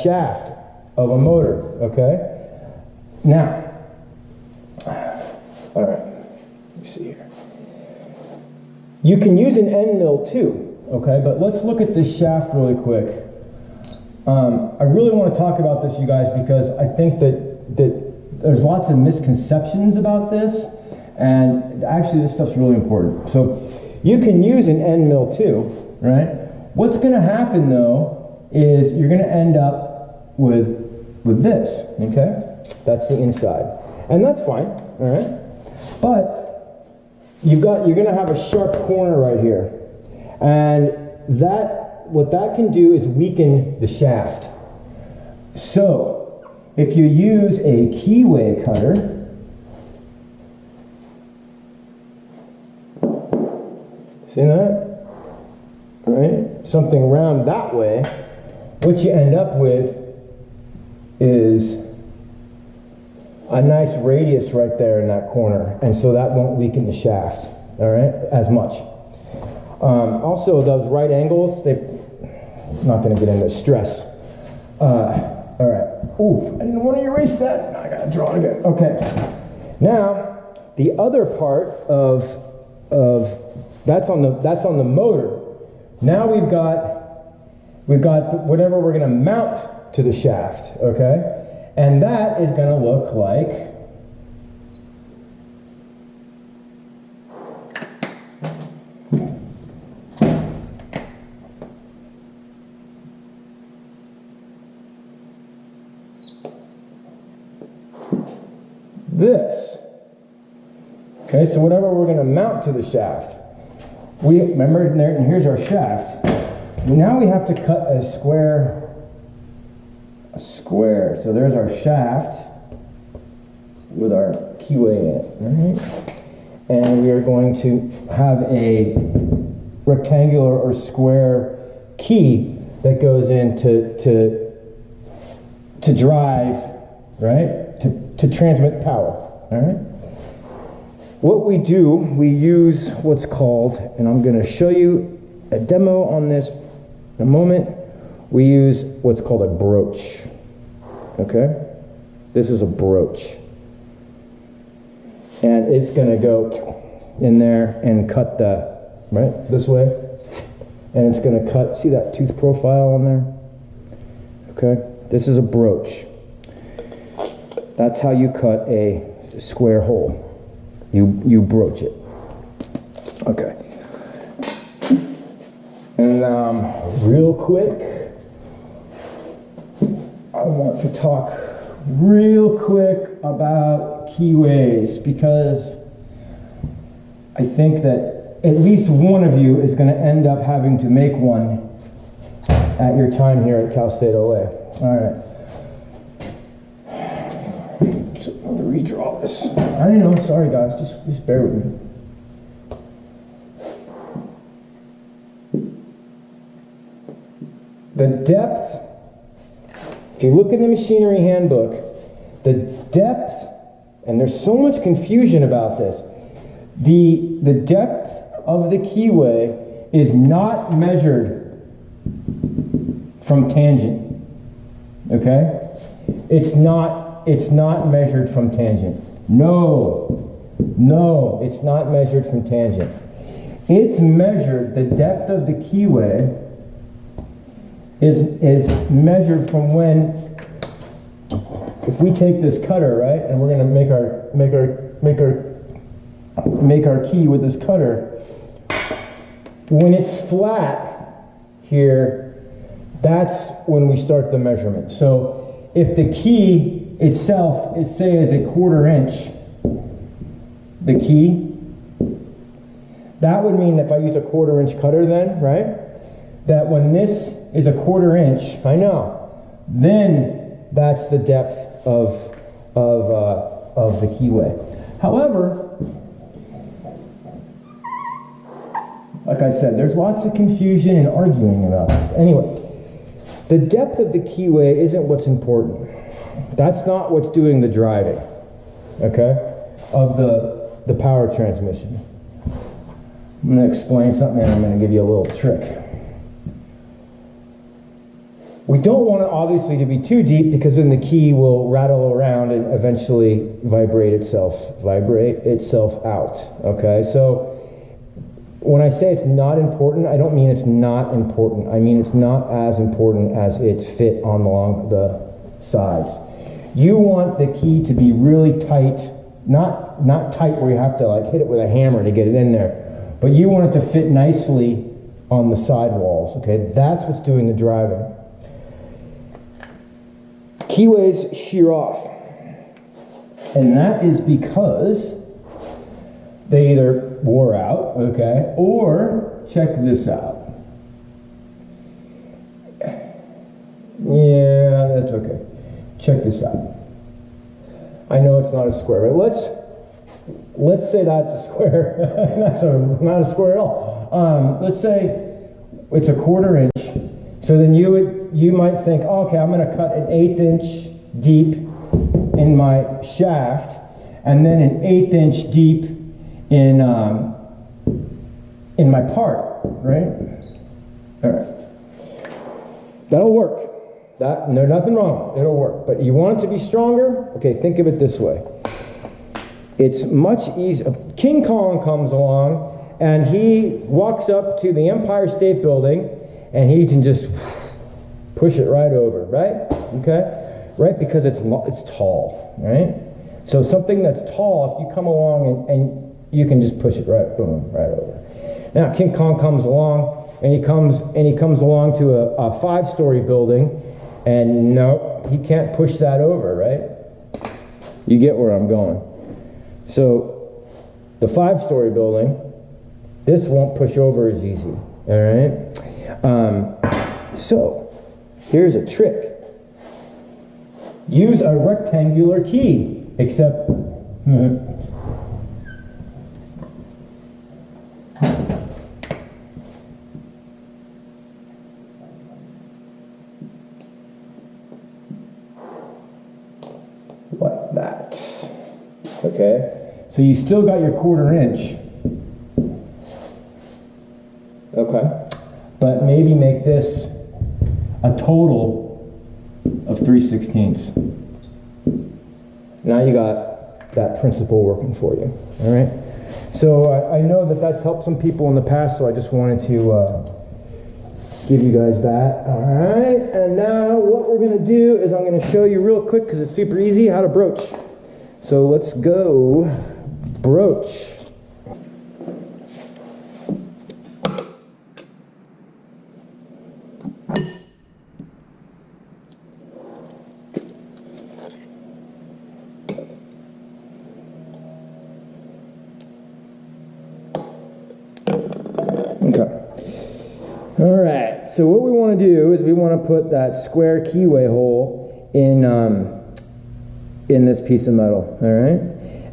shaft of a motor, okay? Now, all right, let me see here. You can use an end mill too, okay? But let's look at this shaft really quick. I really want to talk about this, you guys, because I think that there's lots of misconceptions about this, and actually this stuff's really important. So you can use an end mill too, right? What's going to happen though is you're going to end up with this, okay? That's the inside. And that's fine, all right? But you're going to have a sharp corner right here. And what that can do is weaken the shaft. So if you use a keyway cutter, see that? All right? Something round that way, what you end up with is a nice radius right there in that corner, and so that won't weaken the shaft, all right, as much. Also, those right angles, I'm not going to get into stress. All right. Ooh, I didn't want to erase that. I got to draw it again. Okay. Now, the other part of that's on the motor. Now we've got whatever we're going to mount to the shaft, okay? And that is going to look like this. Okay, so whatever we're going to mount to the shaft. Remember, there, and here's our shaft. Now we have to cut a square. So there's our shaft with our keyway in it, all right? And we are going to have a rectangular or square key that goes in to drive, right? To transmit power, all right? What we do, we use what's called, and I'm going to show you a demo on this in a moment. We use what's called a broach, okay? This is a broach. And it's going to go in there and cut right, this way. And it's going to cut, see that tooth profile on there? Okay, This is a broach. That's how you cut a square hole. You broach it. Okay. And real quick, I want to talk real quick about keyways, because I think that at least one of you is going to end up having to make one at your time here at Cal State OA. All right. So I'm going to redraw this. I know, sorry guys, just bear with me. The depth, if you look in the machinery handbook, the depth, and there's so much confusion about this, the depth of the keyway is not measured from tangent, okay? It's not measured from tangent. No, it's not measured from tangent. It's measured, the depth of the keyway is measured from when, if we take this cutter, right, and we're going to make our key with this cutter, when it's flat here, that's when we start the measurement. So if the key itself is, say, is a 1/4 inch, the key, that would mean if I use a 1/4 inch cutter then, right, that when this is a 1/4 inch, I know, then that's the depth of the keyway. However, like I said, there's lots of confusion and arguing about it. Anyway, the depth of the keyway isn't what's important. That's not what's doing the driving, okay, of the power transmission. I'm going to explain something and I'm going to give you a little trick. We don't want it obviously to be too deep, because then the key will rattle around and eventually vibrate itself out, okay? So when I say it's not important, I don't mean it's not important. I mean it's not as important as it's fit on along the sides. You want the key to be really tight, not tight where you have to like hit it with a hammer to get it in there, but you want it to fit nicely on the side walls, okay? That's what's doing the driving. Keyways shear off, and that is because they either wore out, okay, or check this out. Yeah, that's okay. Check this out. I know it's not a square, but let's say that's a square. That's not a square at all. Let's say it's a 1/4 inch. So then you might think, oh, okay, I'm going to cut an 1/8 inch deep in my shaft, and then an 1/8 inch deep in my part, right? All right. That'll work. There's nothing wrong. It'll work. But you want it to be stronger? Okay, think of it this way. It's much easier. King Kong comes along, and he walks up to the Empire State Building, and he can just push it right over, right? Okay? Right, because it's tall, right? So something that's tall, if you come along and you can just push it right, boom, right over. Now King Kong comes along, and he comes along to a 5-story building, and no, he can't push that over, right? You get where I'm going. So the 5-story building, this won't push over as easy, all right? So here's a trick. Use a rectangular key, except like that. Okay? So you still got your 1/4 inch. Okay? But maybe make this a total of 3/16. Now you got that principle working for you. All right? So I know that that's helped some people in the past, so I just wanted to give you guys that. All right, and now what we're gonna do is I'm gonna show you real quick, because it's super easy, how to broach. So let's go broach. Okay. All right. So what we want to do is we want to put that square keyway hole in this piece of metal. All right.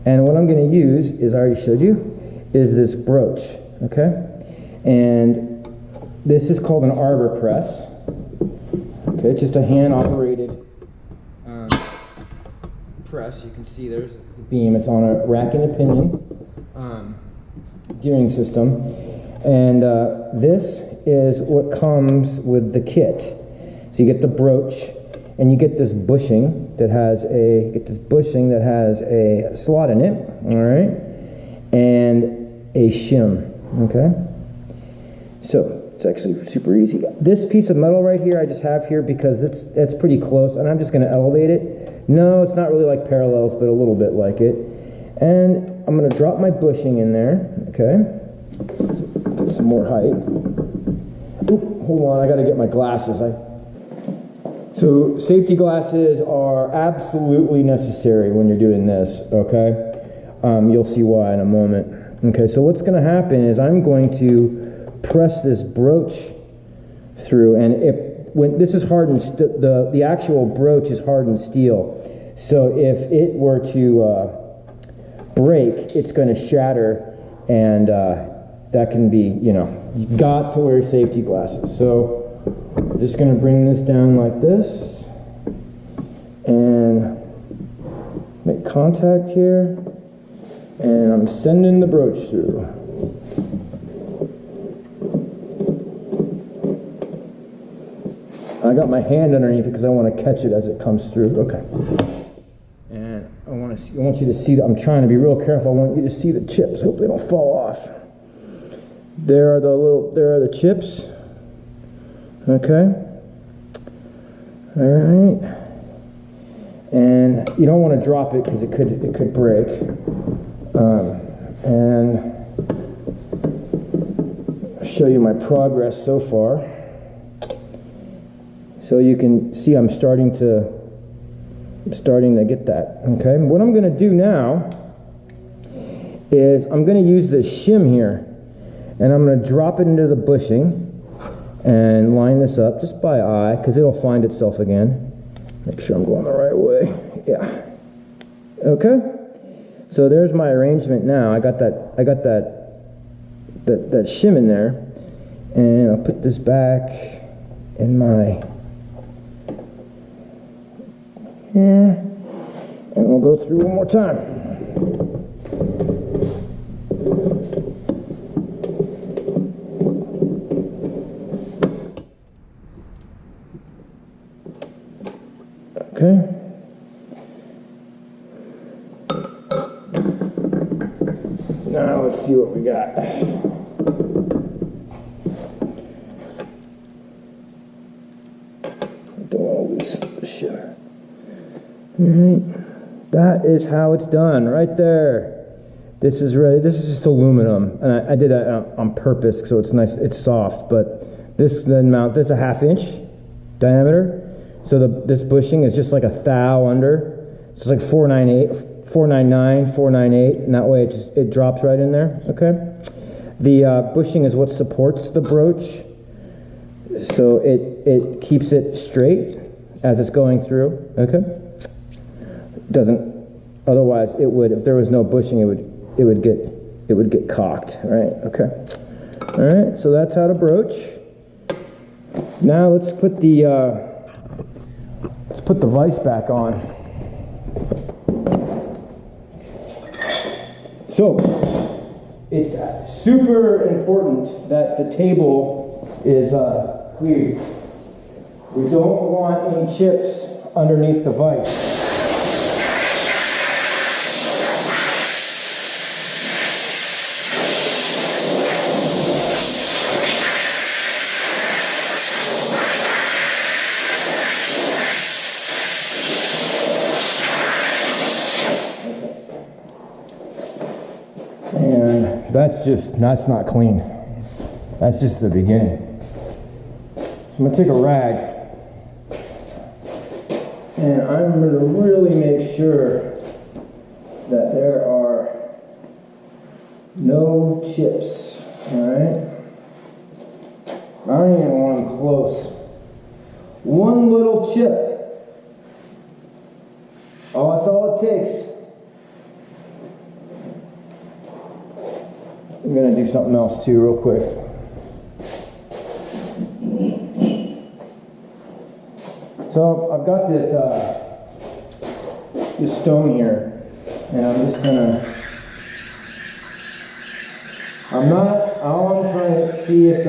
And what I'm going to use is, I already showed you, is this broach. Okay. And this is called an arbor press. Okay. Just a hand operated press. You can see there's the beam. It's on a rack and a pinion gearing system. And this is what comes with the kit. So you get the broach, and you get this bushing that has a slot in it, all right, and a shim. Okay. So it's actually super easy. This piece of metal right here I just have here because it's pretty close, and I'm just going to elevate it. No, it's not really like parallels, but a little bit like it. And I'm going to drop my bushing in there. Okay. Get some more height. Oop, hold on, I gotta get my glasses. So safety glasses are absolutely necessary when you're doing this, okay? You'll see why in a moment. Okay, so what's gonna happen is I'm going to press this broach through, and when this is hardened, the actual broach is hardened steel. So if it were to break, it's gonna shatter, and that can be, you got to wear safety glasses. So I'm just going to bring this down like this and make contact here, and I'm sending the broach through. I got my hand underneath it because I want to catch it as it comes through. Okay. And I want you to see that I'm trying to be real careful. I want you to see the chips. Hope they don't fall off. There are the chips. Okay. All right. And you don't want to drop it because it could break. And I'll show you my progress so far. So you can see I'm starting to get that. Okay. What I'm going to do now is I'm going to use this shim here. And I'm going to drop it into the bushing and line this up just by eye, because it'll find itself again. Make sure I'm going the right way. Yeah. Okay. So there's my arrangement now. I got that shim in there, and I'll put this back in my here, and we'll go through one more time. Okay. Now let's see what we got. Don't want to lose the shit. All right. That is how it's done, right there. This is ready. This is just aluminum, and I did that on purpose so it's nice. It's soft, but this then mount. This is a 1/2 inch diameter. So this bushing is just like a thou under. So it's like 498, 499, 498, and that way it drops right in there. Okay. The bushing is what supports the broach, so it keeps it straight as it's going through. Okay. Doesn't. Otherwise, it would. If there was no bushing, it would get cocked. Right. Okay. All right. So that's how to broach. Now let's put the vise back on. So it's super important that the table is clear. We don't want any chips underneath the vise. that's not clean. That's just the beginning. I'm gonna take a rag and I'm gonna really make sure that there are no chips, all right? I don't even want them close. One little chip. Oh, that's all it takes. I'm gonna do something else too real quick. So I've got this stone here, and I'm just gonna, all I'm trying to see if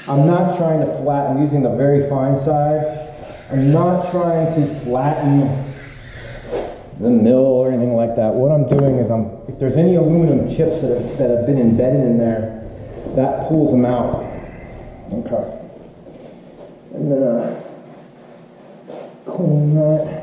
I'm not trying to flatten, I'm using the very fine side. I'm not trying to flatten the mill or anything like that. What I'm doing is if there's any aluminum chips that have been embedded in there, that pulls them out. Okay. And then clean that.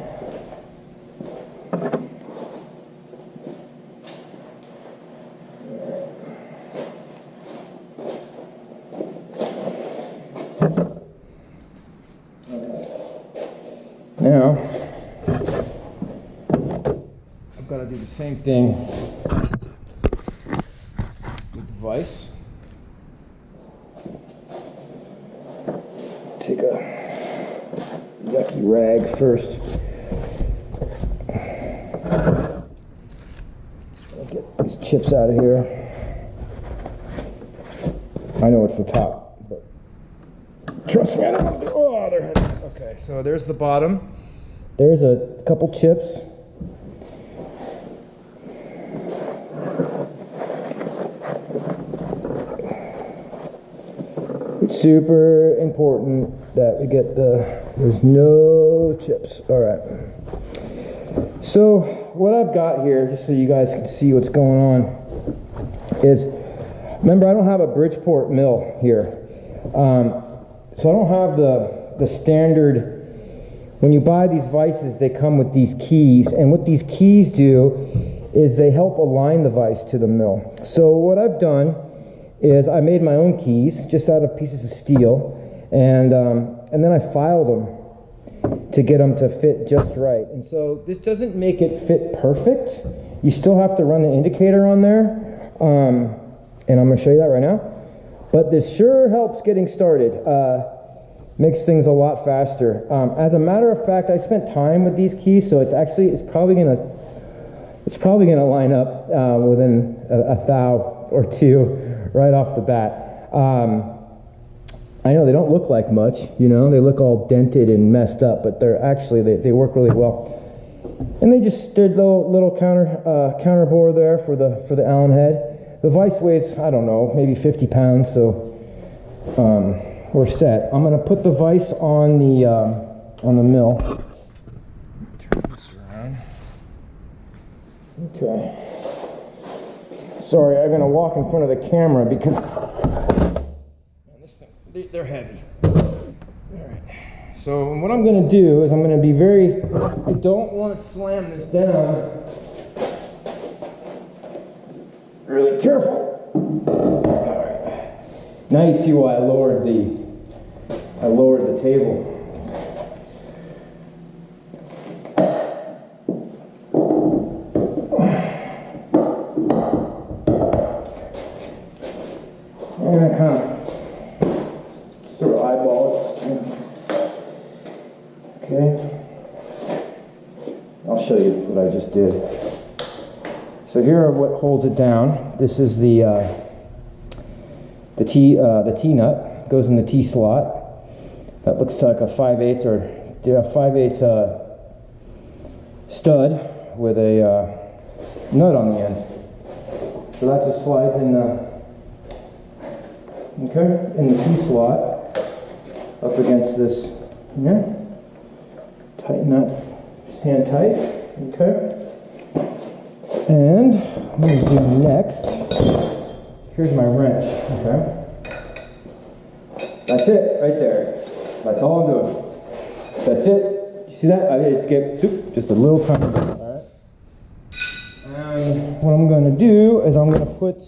Now, I've got to do the same thing with the vise. Take a yucky rag first. Get these chips out of here. I know it's the top, but trust me, I don't want to. Oh, they're heavy. Okay, so there's the bottom. There's a couple chips. It's super important that we get there's no chips. All right. So what I've got here, just so you guys can see what's going on, is, remember I don't have a Bridgeport mill here. So I don't have the standard. When you buy these vices, they come with these keys, and what these keys do is they help align the vise to the mill. So what I've done is I made my own keys just out of pieces of steel, and then I filed them to get them to fit just right. And so this doesn't make it fit perfect. You still have to run the indicator on there, and I'm going to show you that right now. But this sure helps getting started. Makes things a lot faster. As a matter of fact, I spent time with these keys, so it's probably gonna line up within a thou or two right off the bat. I know they don't look like much, you know, they look all dented and messed up, but they're actually they work really well. And they just stood little counter bore there for the Allen head. The vise weighs, I don't know, maybe 50 pounds, so we're set. I'm going to put the vise on the mill. Turn this around. Okay. Sorry, I'm going to walk in front of the camera because they're heavy. All right. So what I'm going to do is I'm going to be I don't want to slam this down. Really careful. All right. Now you see why I lowered the table. I'm gonna kind of sort of eyeball it. Okay. I'll show you what I just did. So here are what holds it down. This is the T-nut. Goes in the T slot. That looks like a 5/8 or 5/8 stud with a nut on the end. So that just slides in the T slot up against this here. Tighten that hand tight. Okay. And what I'm going to do next, here's my wrench. Okay. That's it, right there. That's all I'm doing. That's it. You see that? I just get just a little tiny bit. All right. And what I'm going to do is I'm going to put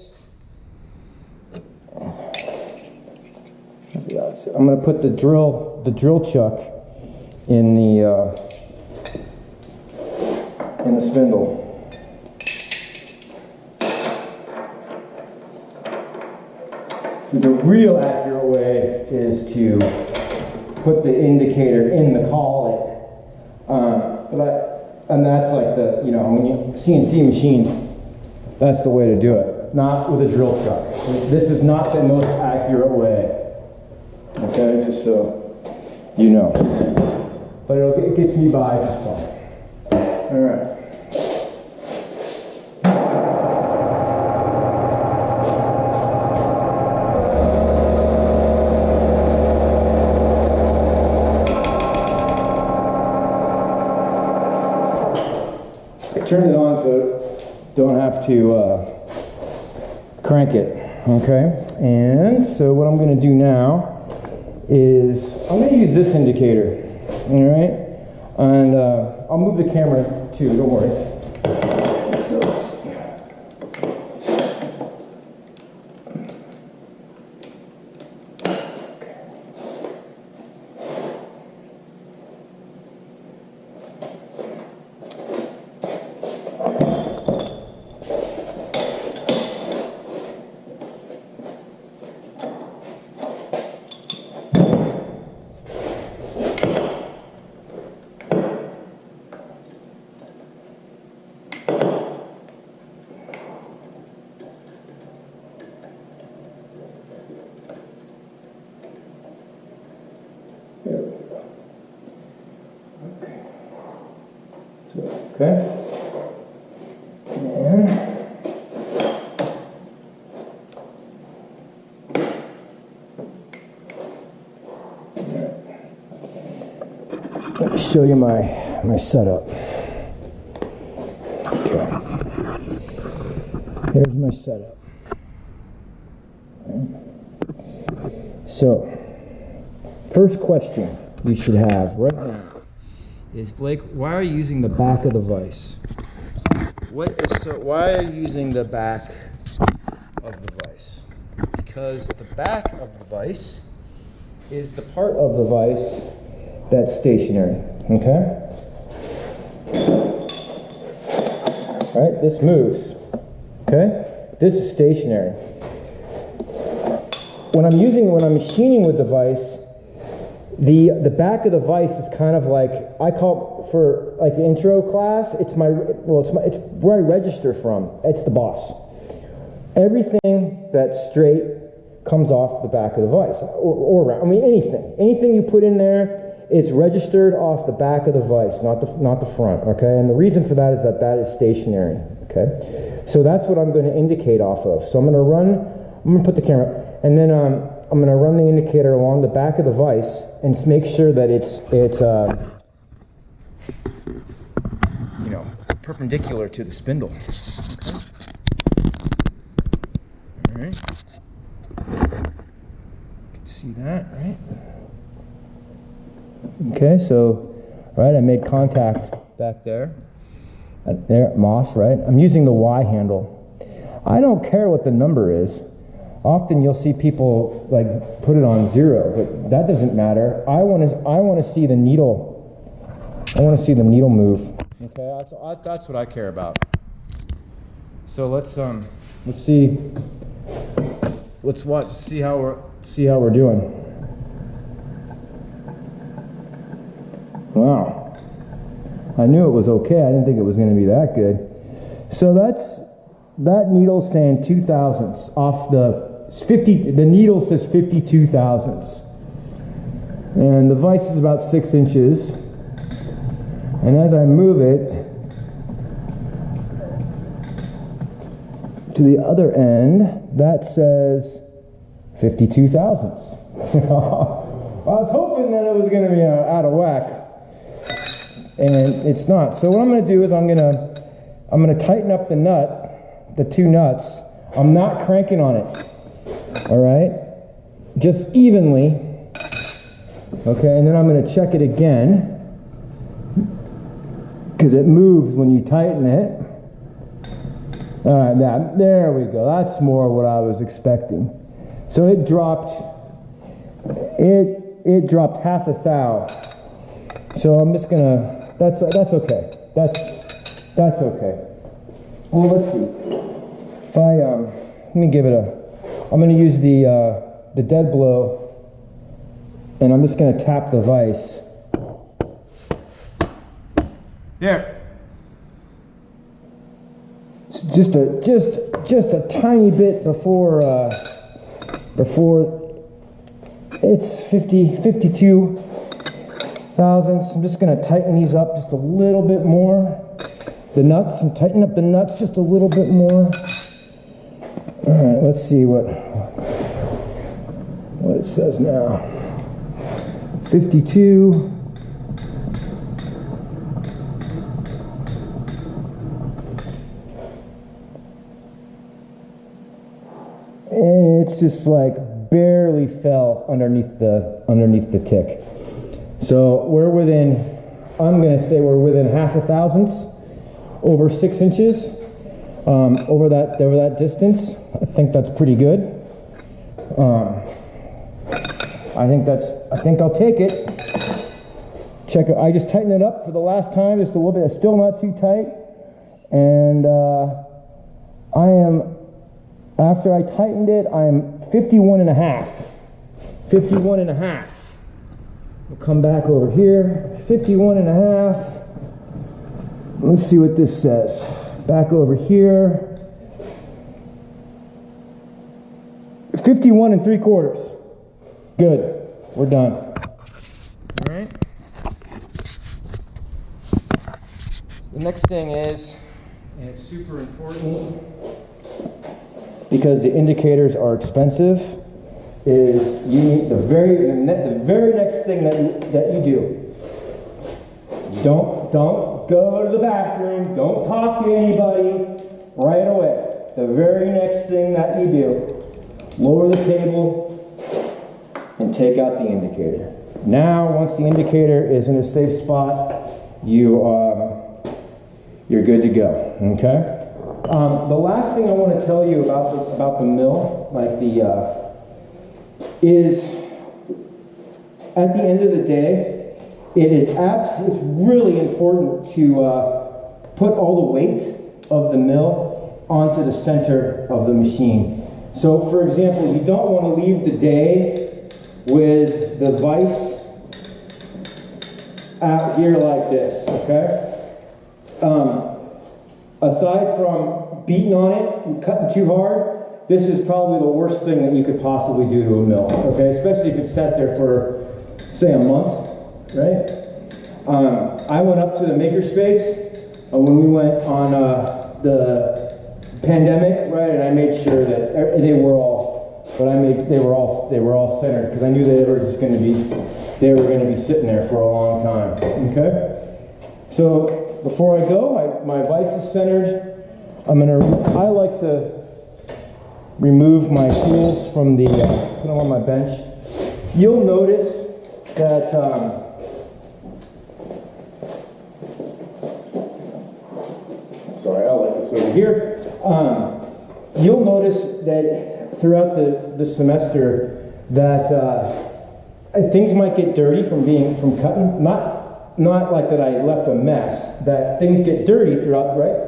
I'm going to put the drill chuck in the spindle. The real accurate way is to put the indicator in the collet. And that's like the, you know, when you CNC machine, that's the way to do it. Not with a drill chuck. This is not the most accurate way. Okay, just so you know. But it gets me by just fine. All right. Turn it on so don't have to crank it, okay? And so what I'm going to do now is I'm going to use this indicator, all right? And I'll move the camera too, don't worry. So let's see. Okay. And let me show you my setup. Okay. Here's my setup. Okay. So, first question you should have right now is, Blake, why are you using the back of the vise? Why are you using the back of the vise? Because the back of the vise is the part of the vise that's stationary, okay? All right, this moves, okay? This is stationary. When I'm machining with the vise, the back of the vise is kind of like, I call it, for like intro class, it's where I register from. It's the boss. Everything that's straight comes off the back of the vise, or around. I mean, anything you put in there, it's registered off the back of the vise, not the front. Okay, and the reason for that is that is stationary. Okay, so that's what I'm going to indicate off of. So I'm going to put the camera, and then I'm going to run the indicator along the back of the vise and make sure that it's you know, perpendicular to the spindle. Okay. All right. See that, right? Okay, so, right, I made contact back there. There, I'm off, right? I'm using the Y handle. I don't care what the number is. Often you'll see people like put it on 0, but that doesn't matter. I want to see the needle. I want to see the needle move. Okay, that's what I care about. So let's see. Let's watch. See how we're doing. Wow. I knew it was okay. I didn't think it was going to be that good. So that needle saying 2 thousandths off the 50. The needle says 52 thousandths, and the vise is about 6 inches. And as I move it to the other end, that says 52 thousandths. I was hoping that it was going to be out of whack, and it's not. So what I'm going to do is I'm going to tighten up the nut, the 2 nuts. I'm not cranking on it. All right, just evenly. Okay, and then I'm going to check it again, because it moves when you tighten it. All right, there we go. That's more what I was expecting. So it dropped it dropped half a thou. So I'm just gonna, that's okay. That's okay. Well, let's see. If I, let me give it I'm gonna use the dead blow, and I'm just gonna tap the vise. There. Just a tiny bit before it's 52 thousandths. I'm just gonna tighten these up just a little bit more. The nuts, and tighten up the nuts just a little bit more. All right, let's see what it says now. 52. And it's just like barely fell underneath the tick. So we're within, I'm gonna say we're within half a thousandths, over 6 inches, over that distance. I think that's pretty good. I think I'll take it. Check it. I just tightened it up for the last time, just a little bit. It's still not too tight, and after I tightened it, I'm 51 and a half. 51 and a half. We'll come back over here. 51 and a half. Let's see what this says. Back over here. 51 3/4. Good. We're done. All right. So the next thing is, and it's super important because the indicators are expensive, is you need the very next thing that you do. Don't go to the bathroom. Don't talk to anybody right away. The very next thing that you do, lower the table and take out the indicator. Now, once the indicator is in a safe spot, you're good to go. Okay. The last thing I want to tell you about the mill, is at the end of the day, it's really important to put all the weight of the mill onto the center of the machine. So, for example, you don't want to leave the day with the vise out here like this, okay? Aside from beating on it and cutting too hard, this is probably the worst thing that you could possibly do to a mill, okay? Especially if it's sat there for, say, a month, right? I went up to the makerspace when we went on the pandemic, right? And I made sure that they were all centered, because I knew they were going to be sitting there for a long time. Okay. So before I go, my vise is centered. I like to remove my tools from put them on my bench. You'll notice that sorry, I like this over here. You'll notice that throughout the semester that things might get dirty from cutting. Not like that I left a mess. That things get dirty throughout, right?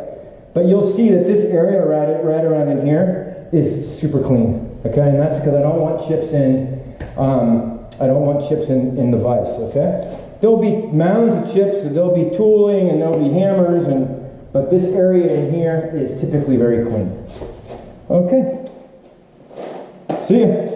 But you'll see that this area right around in here is super clean. Okay, and that's because I don't want chips in. I don't want chips in the vise. Okay, there'll be mounds of chips, and there'll be tooling, and there'll be hammers, but this area in here is typically very clean. Okay. See ya.